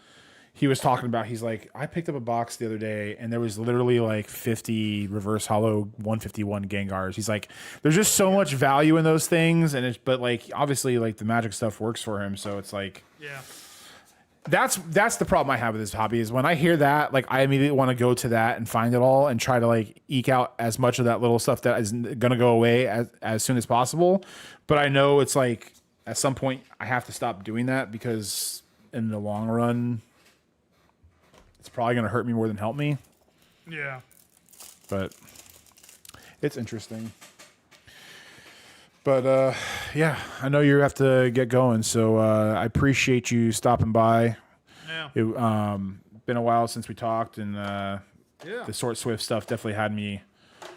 he was talking about, he's like, I picked up a box the other day and there was literally like 50 reverse hollow 151 Gengars. He's like, there's just so much value in those things, and but like obviously like the magic stuff works for him, so it's like, yeah. That's the problem I have with this hobby, is when I hear that, like I immediately want to go to that and find it all and try to like eke out as much of that little stuff that is gonna go away as soon as possible. But I know it's like at some point I have to stop doing that, because in the long run it's probably gonna hurt me more than help me. Yeah. But it's interesting. But yeah, I know you have to get going, so I appreciate you stopping by. Yeah. It been a while since we talked, and Yeah. the Sword Swift stuff definitely had me.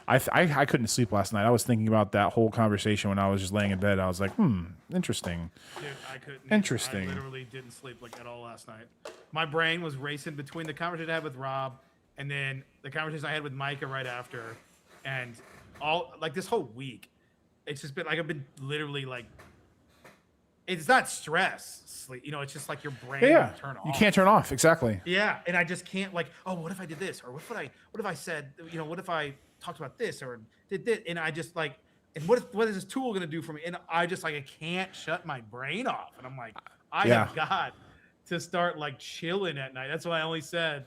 I couldn't sleep last night. I was thinking about that whole conversation when I was just laying in bed. I was like, interesting. Dude, I couldn't. Interesting. I literally didn't sleep like at all last night. My brain was racing between the conversation I had with Rob and then the conversation I had with Micah right after, and all like this whole week. It's just been like I've been literally like, it's not stress, sleep. You know, it's just like your brain Yeah, turn off. you can't turn off. Exactly. Yeah, and I just can't like, oh, what if I did this, or what if I said, you know, what if I talked about this or did this, and I just like, and what is this tool gonna do for me? And I just like I can't shut my brain off, and I'm like, I have got to start like chilling at night. That's why I only said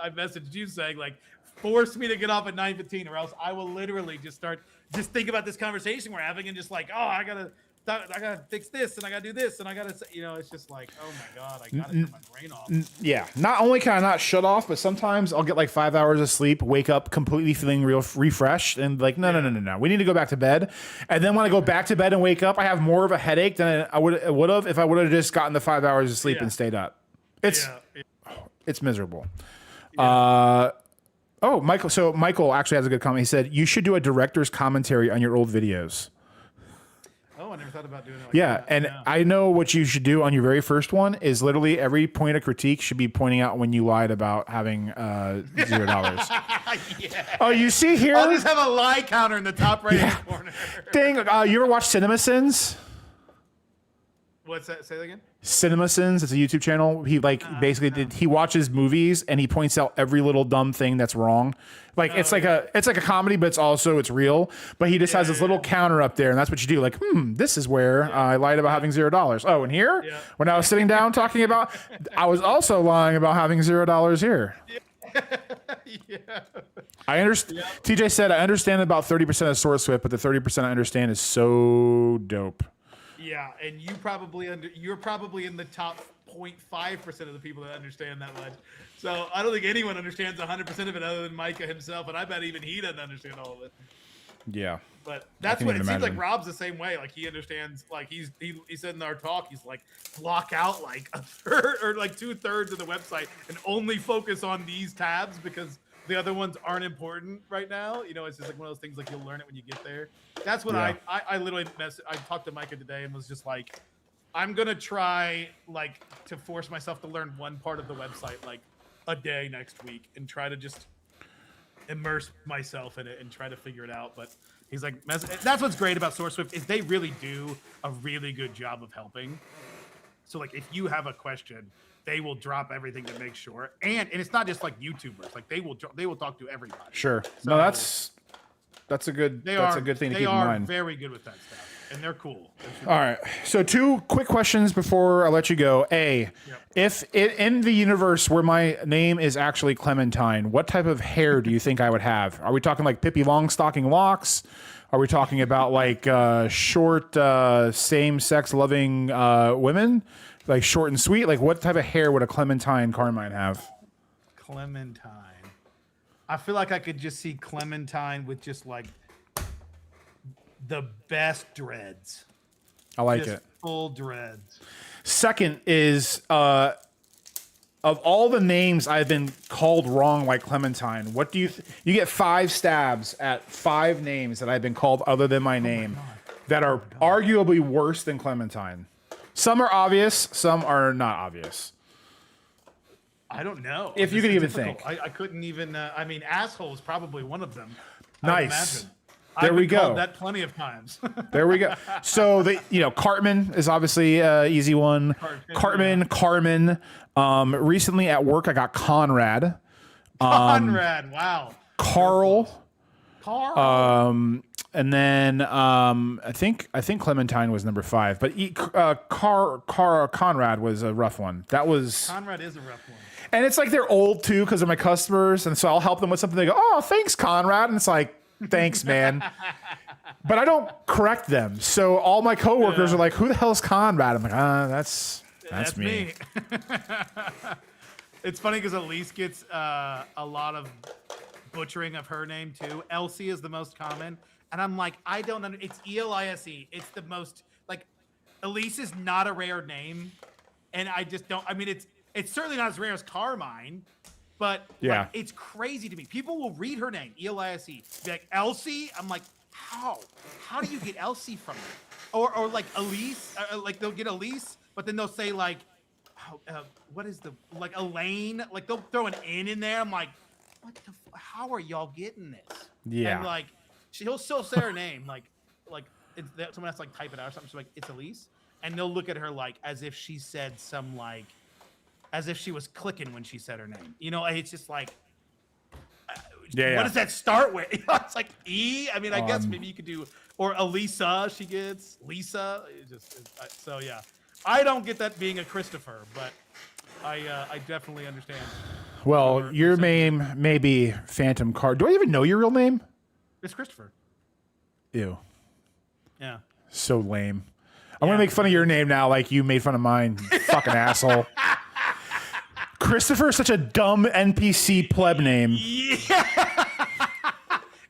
I messaged you saying like, force me to get off at 9:15, or else I will literally just think about this conversation we're having and just like, oh, I gotta fix this and I gotta do this and I gotta say, you know, it's just like, oh my god, I gotta turn my brain off. Yeah, not only can I not shut off, but sometimes I'll get like 5 hours of sleep, wake up completely feeling real refreshed, and like, no, we need to go back to bed. And then when I go back to bed and wake up, I have more of a headache than I would have if I would have just gotten the 5 hours of sleep and stayed up. It's miserable. Yeah. Oh, Michael. So Michael actually has a good comment. He said, you should do a director's commentary on your old videos. Oh, I never thought about doing it. I know what you should do on your very first one is literally every point of critique should be pointing out when you lied about having $0. Yeah. Oh, you see here? I'll just have a lie counter in the top right hand corner. Dang, you ever watch CinemaSins? What's that? Say that again? CinemaSins, it's a YouTube channel. He he watches movies and he points out every little dumb thing that's wrong. Like it's like a comedy, but it's real. But he just has this little counter up there, and that's what you do. Like, this is where I lied about having $0. Oh, and here, when I was sitting down talking about, I was also lying about having $0 here. Yeah. I understand. Yeah. TJ said, I understand about 30% of Sword Swift, but the 30% I understand is so dope. Yeah, and you're probably in the top 0.5% of the people that understand that much. So I don't think anyone understands 100% of it other than Micah himself, and I bet even he doesn't understand all of it. Yeah. But that's what it seems like. Rob's the same way. Like he understands. Like he said in our talk, he's like block out like a third or like 2/3 of the website and only focus on these tabs because the other ones aren't important right now. You know, it's just like one of those things. Like you'll learn it when you get there. That's what I literally I talked to Micah today and was just like, I'm gonna try like to force myself to learn one part of the website like a day next week and try to just immerse myself in it and try to figure it out. But he's like, that's what's great about Sword Swift is they really do a really good job of helping. So like if you have a question, they will drop everything to make sure. And it's not just like YouTubers. Like they will talk to everybody. Sure. So, no, that's a good thing to keep in mind. They are very good with that stuff. and they're cool. All right. So 2 quick questions before I let you go. If in the universe where my name is actually Clementine, what type of hair do you think I would have? Are we talking like Pippi Longstocking locks? Are we talking about like short, same-sex loving women? Like short and sweet? Like what type of hair would a Clementine Carmine have? Clementine. I feel like I could just see Clementine with just like the best dreads. I like just it. Full dreads. Second is of all the names I've been called wrong like Clementine, what do you you get 5 stabs at 5 names that I've been called other than my name that are arguably worse than Clementine. Some are obvious, some are not obvious. I don't know. If you could even think. I couldn't even. I mean, asshole is probably one of them. Nice. There we go. That plenty of times. There we go. So Cartman is obviously an easy one. Cartman, Carmen. Recently at work, I got Conrad. Conrad. Wow. Carl. Carl. And then I think Clementine was number 5, but Conrad was a rough one. Conrad is a rough one. And it's like they're old too because they're my customers, and so I'll help them with something. They go, "Oh, thanks, Conrad," and it's like, "Thanks, man." But I don't correct them, so all my coworkers are like, "Who the hell is Conrad?" I'm like, that's me." It's funny because Elise gets a lot of butchering of her name too. Elsie is the most common. And I'm like, I don't know. It's Elise. It's the most, like, Elise is not a rare name. And I just don't, I mean, it's certainly not as rare as Carmine, but like, it's crazy to me. People will read her name, Elise, be like, Elsie? I'm like, how? How do you get Elsie from it? Or like Elise, like they'll get Elise, but then they'll say like, what is like Elaine? Like they'll throw an N in there. I'm like, how are y'all getting this? Yeah. And like, he'll still say her name, like someone has to like type it out or something. She's like, "It's Elise," and they'll look at her like as if she said some like, as if she was clicking when she said her name. You know, it's just like, what does that start with? It's like E. I mean, I guess maybe you could do, or Elisa. She gets Lisa. So yeah, I don't get that being a Christopher, but I definitely understand. Well, your name may be Phantom Card. Do I even know your real name? It's Christopher. Ew. Yeah. So lame. I'm going to make fun of your name now like you made fun of mine, you fucking asshole. Christopher is such a dumb NPC pleb name. Yeah.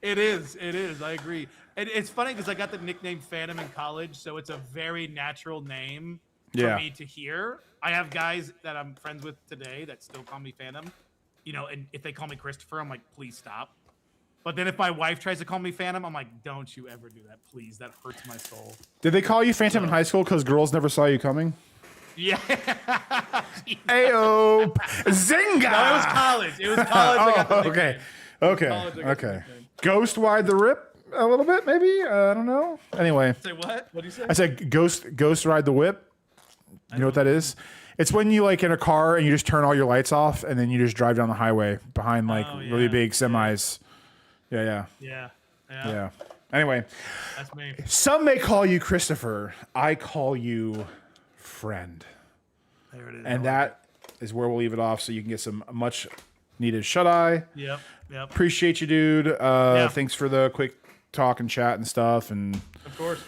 It is. I agree. And it's funny because I got the nickname Phantom in college, so it's a very natural name for me to hear. I have guys that I'm friends with today that still call me Phantom. You know, and if they call me Christopher, I'm like, please stop. But then if my wife tries to call me Phantom, I'm like, don't you ever do that, please. That hurts my soul. Did they call you Phantom in high school because girls never saw you coming? Yeah. Ayo. Zinga. No, it was college. I got the nickname. Okay. Ghost wide the rip a little bit, maybe? I don't know. Anyway. Say what? What do you say? I said ghost ride the whip. You know what that is? It's when you like in a car and you just turn all your lights off and then you just drive down the highway behind like really big semis. Yeah. Anyway. That's me. Some may call you Christopher. I call you friend. There it is. And that is where we'll leave it off so you can get some much needed shut-eye. Yep. Appreciate you, dude. Thanks for the quick talk and chat and stuff. And of course.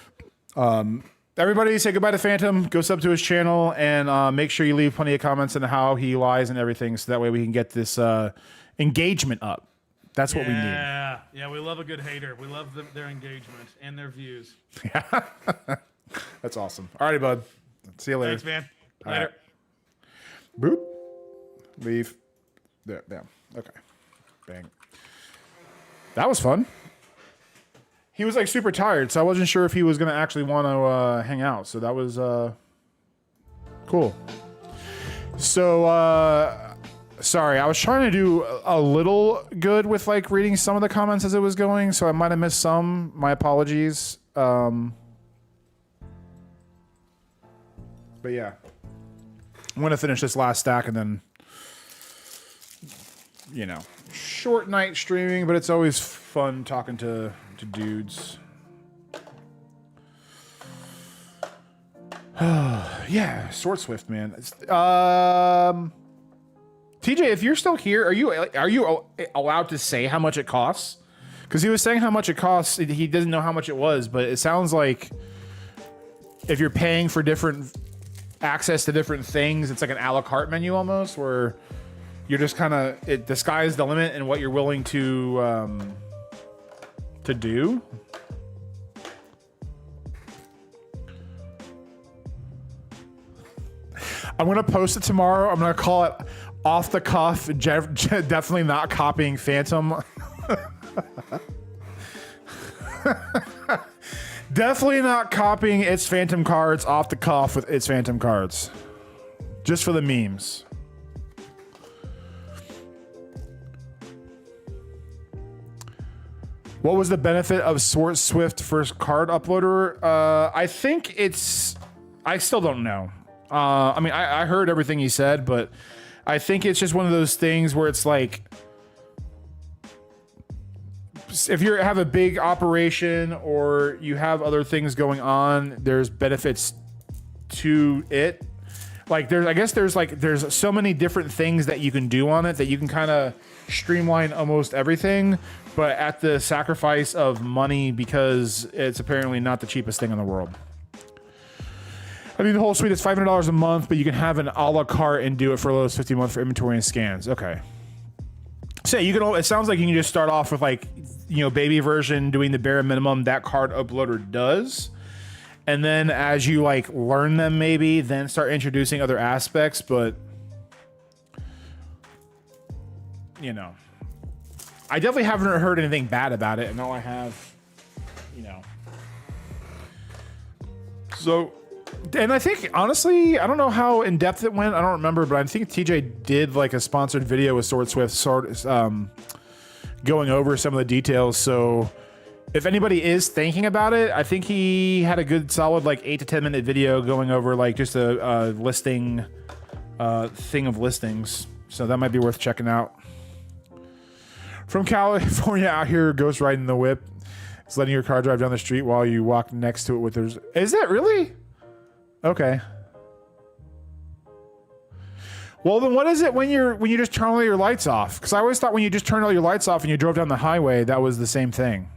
Everybody say goodbye to Phantom. Go sub to his channel and make sure you leave plenty of comments on how he lies and everything so that way we can get this engagement up. That's what we need. Yeah, we love a good hater. We love their engagement and their views. Yeah. That's awesome. All righty, bud. See you later. Thanks, man. Later. Right. Boop. Leave. There. Okay. Bang. That was fun. He was like super tired, so I wasn't sure if he was going to actually want to hang out. So that was cool. So, sorry, I was trying to do a little good with like reading some of the comments as it was going, so I might have missed some. My apologies. But yeah, I'm going to finish this last stack and then, short night streaming, but it's always fun talking to dudes. Yeah, Sword Swift, man. TJ, if you're still here, are you allowed to say how much it costs? Because he was saying how much it costs. He doesn't know how much it was, but it sounds like if you're paying for different access to different things, it's like an a la carte menu almost, where you're just kind of the sky is the limit in what you're willing to do. I'm gonna post it tomorrow. I'm gonna call it off the cuff. Definitely not copying Phantom. Definitely not copying its Phantom cards off the cuff with its Phantom cards. Just for the memes. What was the benefit of Sword Swift first card uploader? I think it's... I still don't know. I mean, I heard everything he said, but I think it's just one of those things where it's like... if you have a big operation or you have other things going on, there's benefits to it. Like there's so many different things that you can do on it that you can kind of streamline almost everything, but at the sacrifice of money because it's apparently not the cheapest thing in the world. I mean, the whole suite is $500 a month, but you can have an a la carte and do it for a low as 50 a month for inventory and scans. Okay. So you can. It sounds like you can just start off with like, baby version doing the bare minimum that card uploader does. And then as you like learn them, maybe then start introducing other aspects. But, I definitely haven't heard anything bad about it. And all I have, So, and I think, honestly, I don't know how in depth it went. I don't remember, but I think TJ did like a sponsored video with Sword Swift, going over some of the details. So if anybody is thinking about it, I think he had a good solid like 8 to 10 minute video going over like just a listing thing of listings. So that might be worth checking out. From California out here, ghost riding the whip. It's letting your car drive down the street while you walk next to it with theirs. Is that really? Okay. Well, then what is it when you just turn all your lights off? Because I always thought when you just turned all your lights off and you drove down the highway, that was the same thing.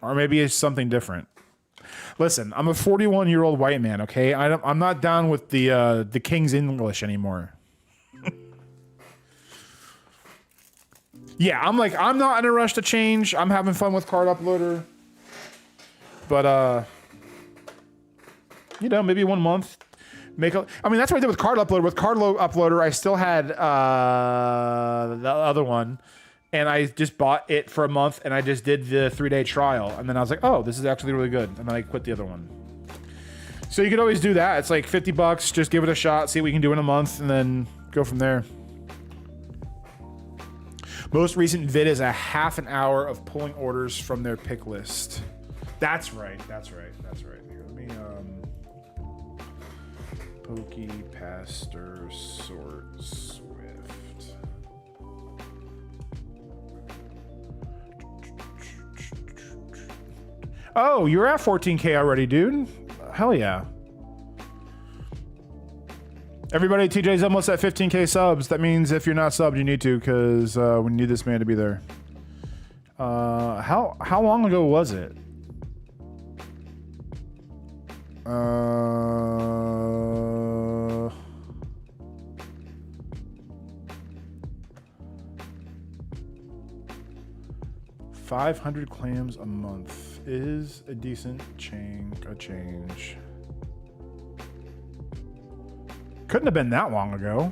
Or maybe it's something different. Listen, I'm a 41-year-old white man, okay? I'm not down with the King's English anymore. Yeah, I'm not in a rush to change. I'm having fun with Card Uploader. But, maybe 1 month. I mean, that's what I did with Card Uploader. With Card Uploader, I still had the other one. And I just bought it for a month, and I just did the 3-day trial. And then I was like, oh, this is actually really good. And then I quit the other one. So you could always do that. It's like $50. Just give it a shot, see what we can do in a month, and then go from there. Most recent vid is a half an hour of pulling orders from their pick list. That's right. Here, let me, Pokey, Pastor, Sword, Swift. Oh, you're at 14K already, dude. Hell yeah. Everybody, TJ's almost at 15K subs. That means if you're not subbed, you need to, because we need this man to be there. How long ago was it? 500 clams a month is a decent change. Couldn't have been that long ago.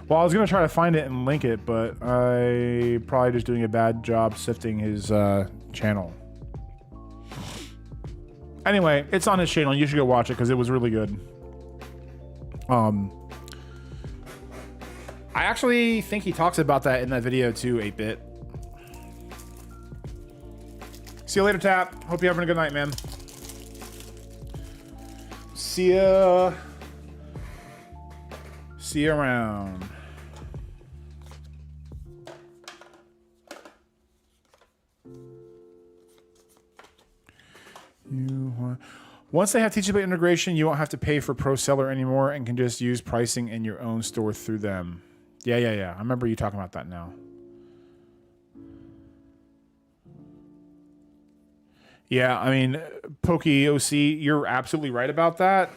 Well, I was going to try to find it and link it, but I probably just doing a bad job sifting his channel. Anyway, it's on his channel. You should go watch it because it was really good. I I actually think he talks about that in that video too, 8-Bit. See you later, Tap. Hope you're having a good night, man. See ya. See you around. Once they have Teachable integration, you won't have to pay for Pro Seller anymore and can just use pricing in your own store through them. Yeah. I remember you talking about that now. Yeah, I mean, Pokey OC, you're absolutely right about that.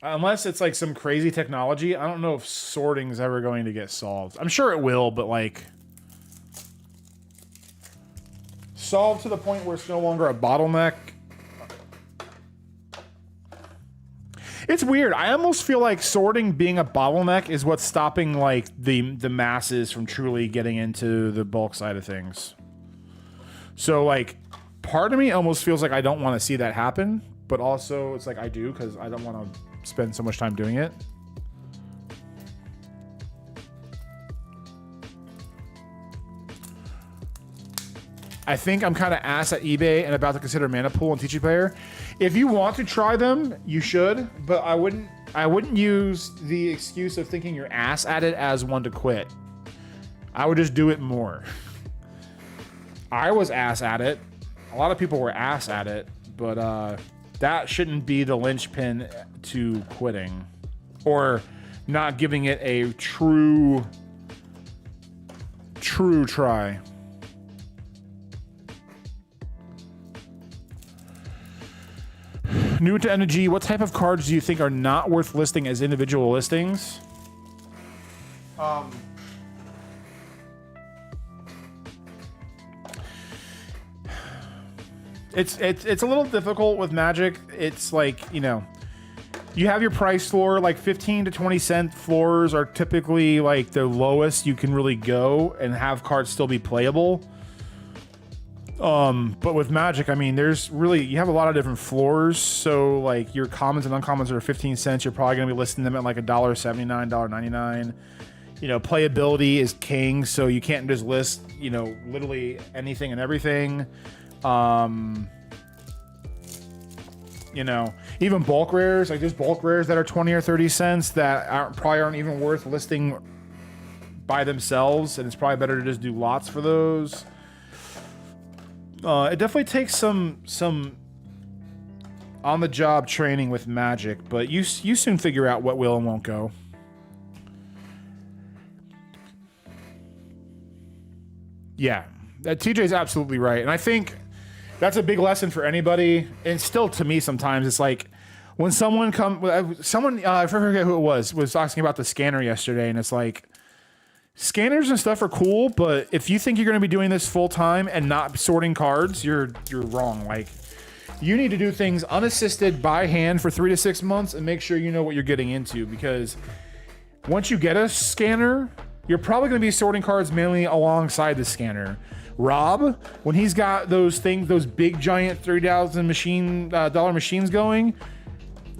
Unless it's like some crazy technology, I don't know if sorting is ever going to get solved. I'm sure it will, but like solved to the point where it's no longer a bottleneck. It's weird. I almost feel like sorting being a bottleneck is what's stopping like the masses from truly getting into the bulk side of things. So like part of me almost feels like I don't want to see that happen, but also it's like I do because I don't want to spend so much time doing it. I think I'm kind of ass at eBay and about to consider Mana Pool and Teaching Player. If you want to try them, you should, but I wouldn't use the excuse of thinking you're ass at it as one to quit. I would just do it more. I was ass at it. A lot of people were ass at it, but that shouldn't be the linchpin to quitting or not giving it a true try. New to Energy, what type of cards do you think are not worth listing as individual listings? It's a little difficult with Magic. It's like, you know, you have your price floor, like 15 to 20 cent floors are typically like the lowest you can really go and have cards still be playable. But with Magic, I mean, you have a lot of different floors. So like your commons and uncommons are 15 cents. You're probably going to be listing them at like $1.79, $1.99. You know, playability is king. So you can't just list, you know, literally anything and everything. You know, even bulk rares, like there's bulk rares that are 20 or 30 cents that probably aren't even worth listing by themselves. And it's probably better to just do lots for those. It definitely takes some on-the-job training with Magic, but you soon figure out what will and won't go. Yeah, TJ's absolutely right, and I think that's a big lesson for anybody. And still, to me, sometimes it's like when someone I forget who it was asking about the scanner yesterday, and it's like, scanners and stuff are cool, but if you think you're going to be doing this full time and not sorting cards, you're wrong. Like, you need to do things unassisted by hand for 3 to 6 months and make sure you know what you're getting into, because once you get a scanner, you're probably going to be sorting cards mainly alongside the scanner. Rob, when he's got those big giant $3,000 machines going,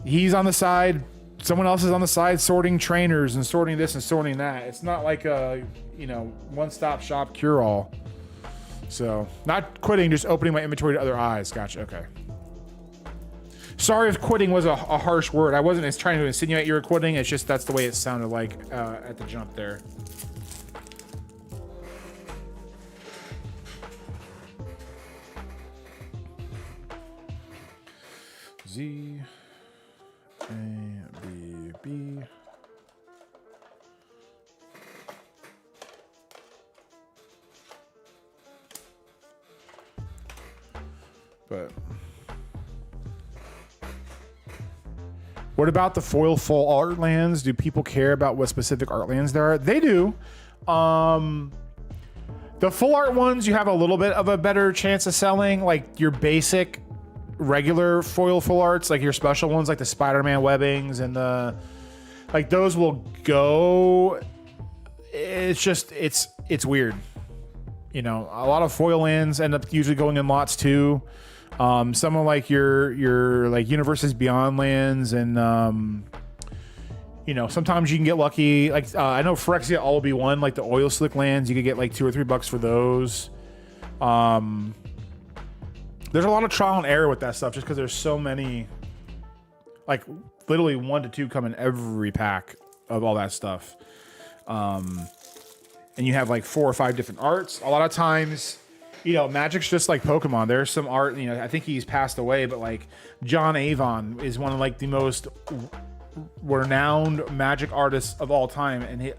he's on the side. Someone else is on the side sorting trainers and sorting this and sorting that. It's not like a, you know, one-stop shop cure-all. So, not quitting, just opening my inventory to other eyes. Gotcha, okay. Sorry if quitting was a harsh word. I wasn't trying to insinuate you were quitting. It's just that's the way it sounded like at the jump there. Z, A, B, B. But what about the foil full art lands? Do people care about what specific art lands there are? They do. The full art ones, you have a little bit of a better chance of selling, like your basic regular foil full arts, like your special ones, like the Spider-Man webbings and the, like, those will go. It's just, it's weird. You know, a lot of foil lands end up usually going in lots too. Some of like your like Universes Beyond lands and You know, sometimes you can get lucky. Like I know Phyrexia all be one, like the oil slick lands, you could get like $2 or $3 for those. There's a lot of trial and error with that stuff just because there's so many, like literally 1 to 2 come in every pack of all that stuff. And you have like 4 or 5 different arts. A lot of times, you know, Magic's just like Pokemon. There's some art, you know, I think he's passed away, but like John Avon is one of like the most renowned Magic artists of all time. And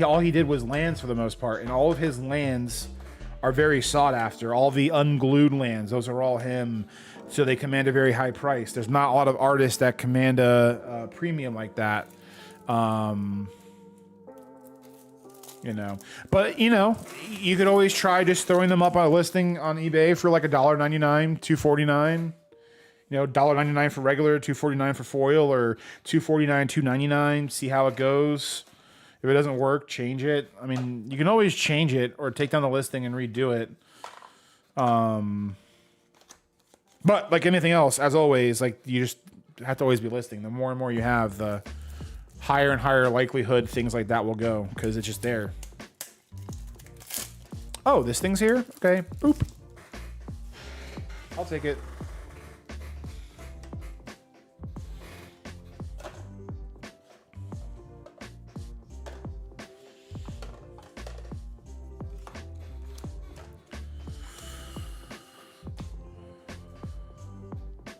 all he did was lands for the most part. And all of his lands are very sought after. All the unglued lands, those are all him. So they command a very high price. There's not a lot of artists that command a premium like that. You know, but you know, you could always try just throwing them up on a listing on eBay for like $1.99, $2.49. You know, $1.99 for regular, $2.49 for foil, or $2.49, $2.99. See how it goes. If it doesn't work, change it. I mean, you can always change it or take down the listing and redo it. But like anything else, as always, like you just have to always be listing. The more and more you have, the higher and higher likelihood things like that will go because it's just there. Oh, this thing's here? Okay. Boop. I'll take it.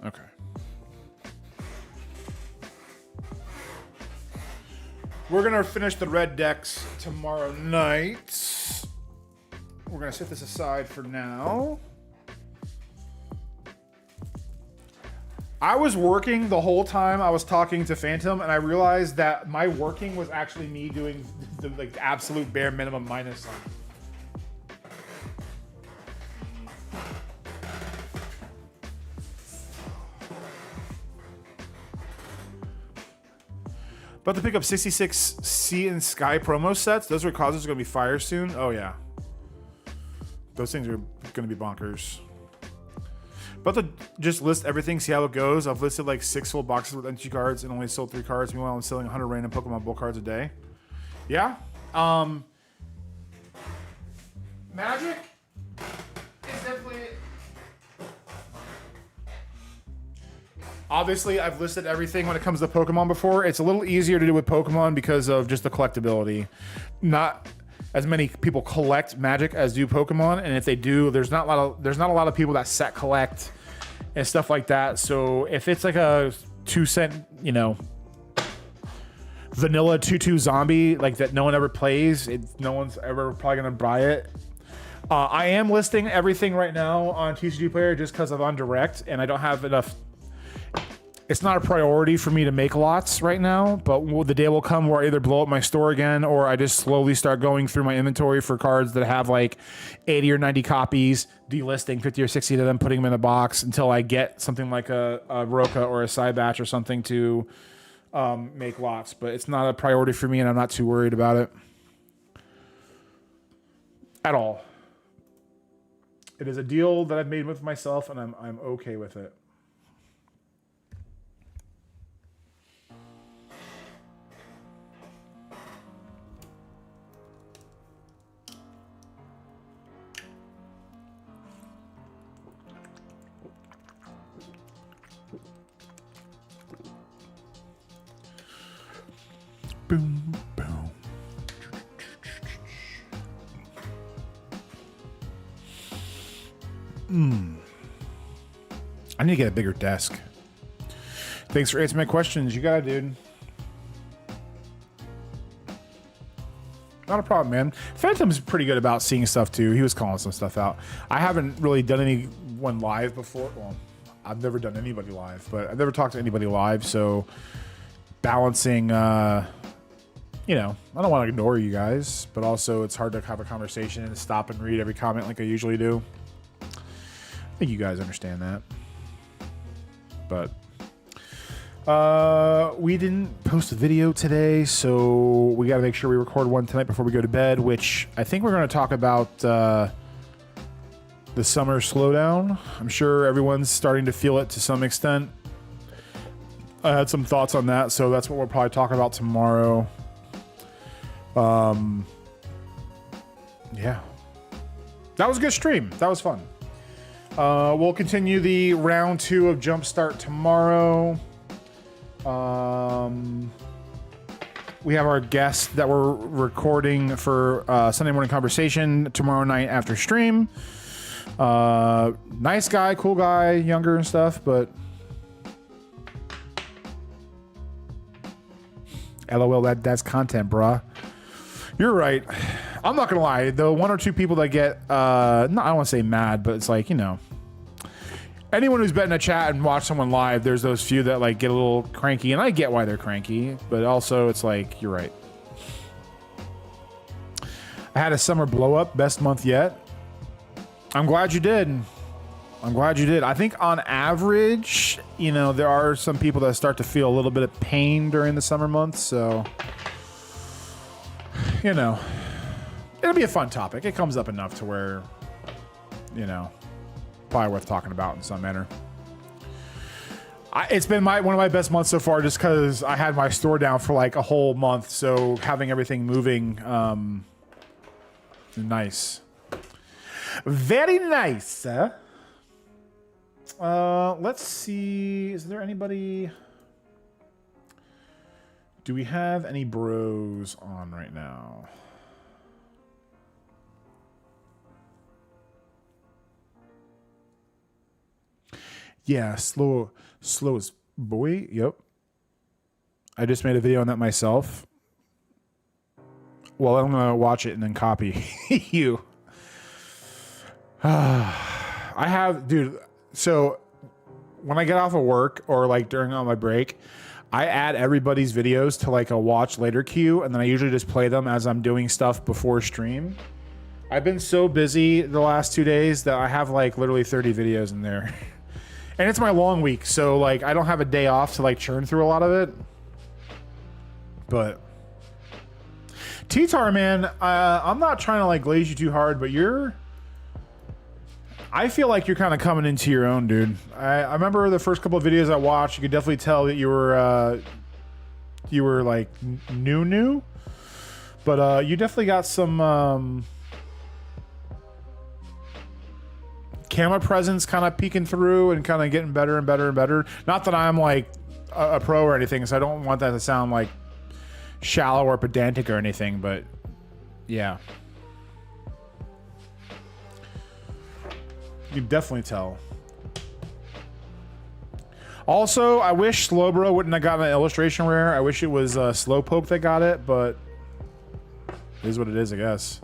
Okay. We're going to finish the red decks tomorrow night. We're going to set this aside for now. I was working the whole time I was talking to Phantom, and I realized that my working was actually me doing the like absolute bare minimum minus sign. About to pick up 66 Sea and Sky promo sets. Those are causes are going to be fire soon. Oh, yeah. Those things are going to be bonkers. About to just list everything, see how it goes. I've listed like 6 full boxes with entry cards and only sold 3 cards. Meanwhile, I'm selling 100 random Pokemon Bull cards a day. Yeah. Magic is definitely... Obviously, I've listed everything when it comes to Pokemon before. It's a little easier to do with Pokemon because of just the collectability. Not as many people collect Magic as do Pokemon, and if they do, there's not a lot of people that set collect and stuff like that. So if it's like a 2-cent, you know, vanilla 2/2 zombie like that, no one ever plays. No one's ever probably gonna buy it. I am listing everything right now on TCG Player just because I'm on direct and I don't have enough. It's not a priority for me to make lots right now, but the day will come where I either blow up my store again or I just slowly start going through my inventory for cards that have like 80 or 90 copies, delisting 50 or 60 of them, putting them in a box until I get something like a Roka or a Cybatch or something to make lots. But it's not a priority for me and I'm not too worried about it at all. It is a deal that I've made with myself and I'm okay with it. Boom, boom. I need to get a bigger desk. Thanks for answering my questions. You got it, dude. Not a problem, man. Phantom's pretty good about seeing stuff, too. He was calling some stuff out. I haven't really done anyone live before. Well, I've never done anybody live, but I've never talked to anybody live, so balancing... you know, I don't want to ignore you guys, but also it's hard to have a conversation and stop and read every comment like I usually do. I think you guys understand that. But we didn't post a video today, so we got to make sure we record one tonight before we go to bed, which I think we're going to talk about the summer slowdown. I'm sure everyone's starting to feel it to some extent. I had some thoughts on that, so that's what we'll probably talk about tomorrow. Yeah. That was a good stream. That was fun. We'll continue the round 2 of Jumpstart tomorrow. We have our guest that we're recording for Sunday Morning Conversation tomorrow night after stream. Nice guy, cool guy, younger and stuff, but LOL, that's content, bruh. You're right. I'm not gonna lie. The 1 or 2 people that get, I don't want to say mad, but it's like, you know, anyone who's been in a chat and watched someone live, there's those few that like get a little cranky, and I get why they're cranky, but also it's like, you're right. I had a summer blow up, best month yet. I'm glad you did. I'm glad you did. I think on average, you know, there are some people that start to feel a little bit of pain during the summer months, so, you know, it'll be a fun topic. It comes up enough to where, you know, probably worth talking about in some manner. It's been one of my best months so far, just because I had my store down for like a whole month, so having everything moving, nice. Very nice. Let's see. Is there anybody? Do we have any bros on right now? Yeah, slow as boy. Yep. I just made a video on that myself. Well, I'm gonna watch it and then copy you. I have, dude. So when I get off of work or like during on my break, I add everybody's videos to like a watch later queue, and then I usually just play them as I'm doing stuff before stream. I've been so busy the last 2 days that I have like literally 30 videos in there. And it's my long week, so like I don't have a day off to like churn through a lot of it. But T-Tar, man, I'm not trying to like glaze you too hard, but I feel like you're kind of coming into your own, dude. I remember the first couple of videos I watched, you could definitely tell that you were like new, but you definitely got some camera presence kind of peeking through and kind of getting better and better and better. Not that I'm like a pro or anything, so I don't want that to sound like shallow or pedantic or anything, but yeah. You can definitely tell. Also, I wish Slowbro wouldn't have gotten an illustration rare. I wish it was Slowpoke that got it, but it is what it is, I guess.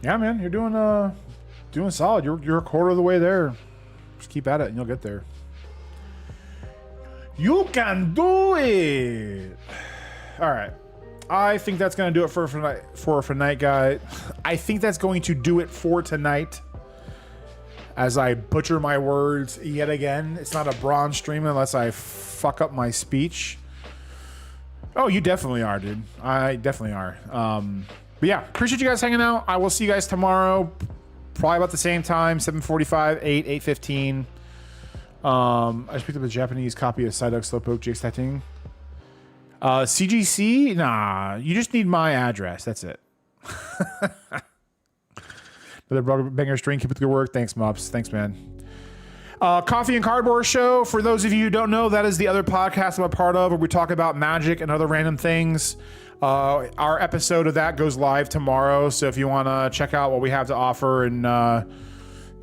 Yeah, man, you're doing solid. You're a quarter of the way there. Just keep at it and you'll get there. You can do it. All right. I think that's going to do it for tonight, guy. I think that's going to do it for tonight. As I butcher my words yet again. It's not a bronze stream unless I fuck up my speech. Oh, you definitely are, dude. I definitely are. But yeah, appreciate you guys hanging out. I will see you guys tomorrow. Probably about the same time, 7:45, 8:15. I just picked up a Japanese copy of Psyduck Slowpoke GX Titanium. CGC? Nah, you just need my address. That's it. Another banger stream. Keep it good work. Thanks, Mops. Thanks, man. Coffee and Cardboard Show. For those of you who don't know, that is the other podcast I'm a part of where we talk about magic and other random things. Our episode of that goes live tomorrow, so if you want to check out what we have to offer and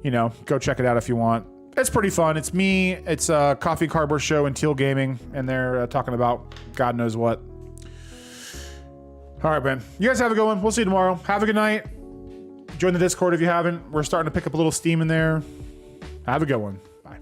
you know, go check it out if you want. It's pretty fun. It's me, it's Coffee and Cardboard Show and Teal Gaming, and they're talking about God knows what. All right, man. You guys have a good one. We'll see you tomorrow. Have a good night. Join the Discord if you haven't. We're starting to pick up a little steam in there. Have a good one. Bye.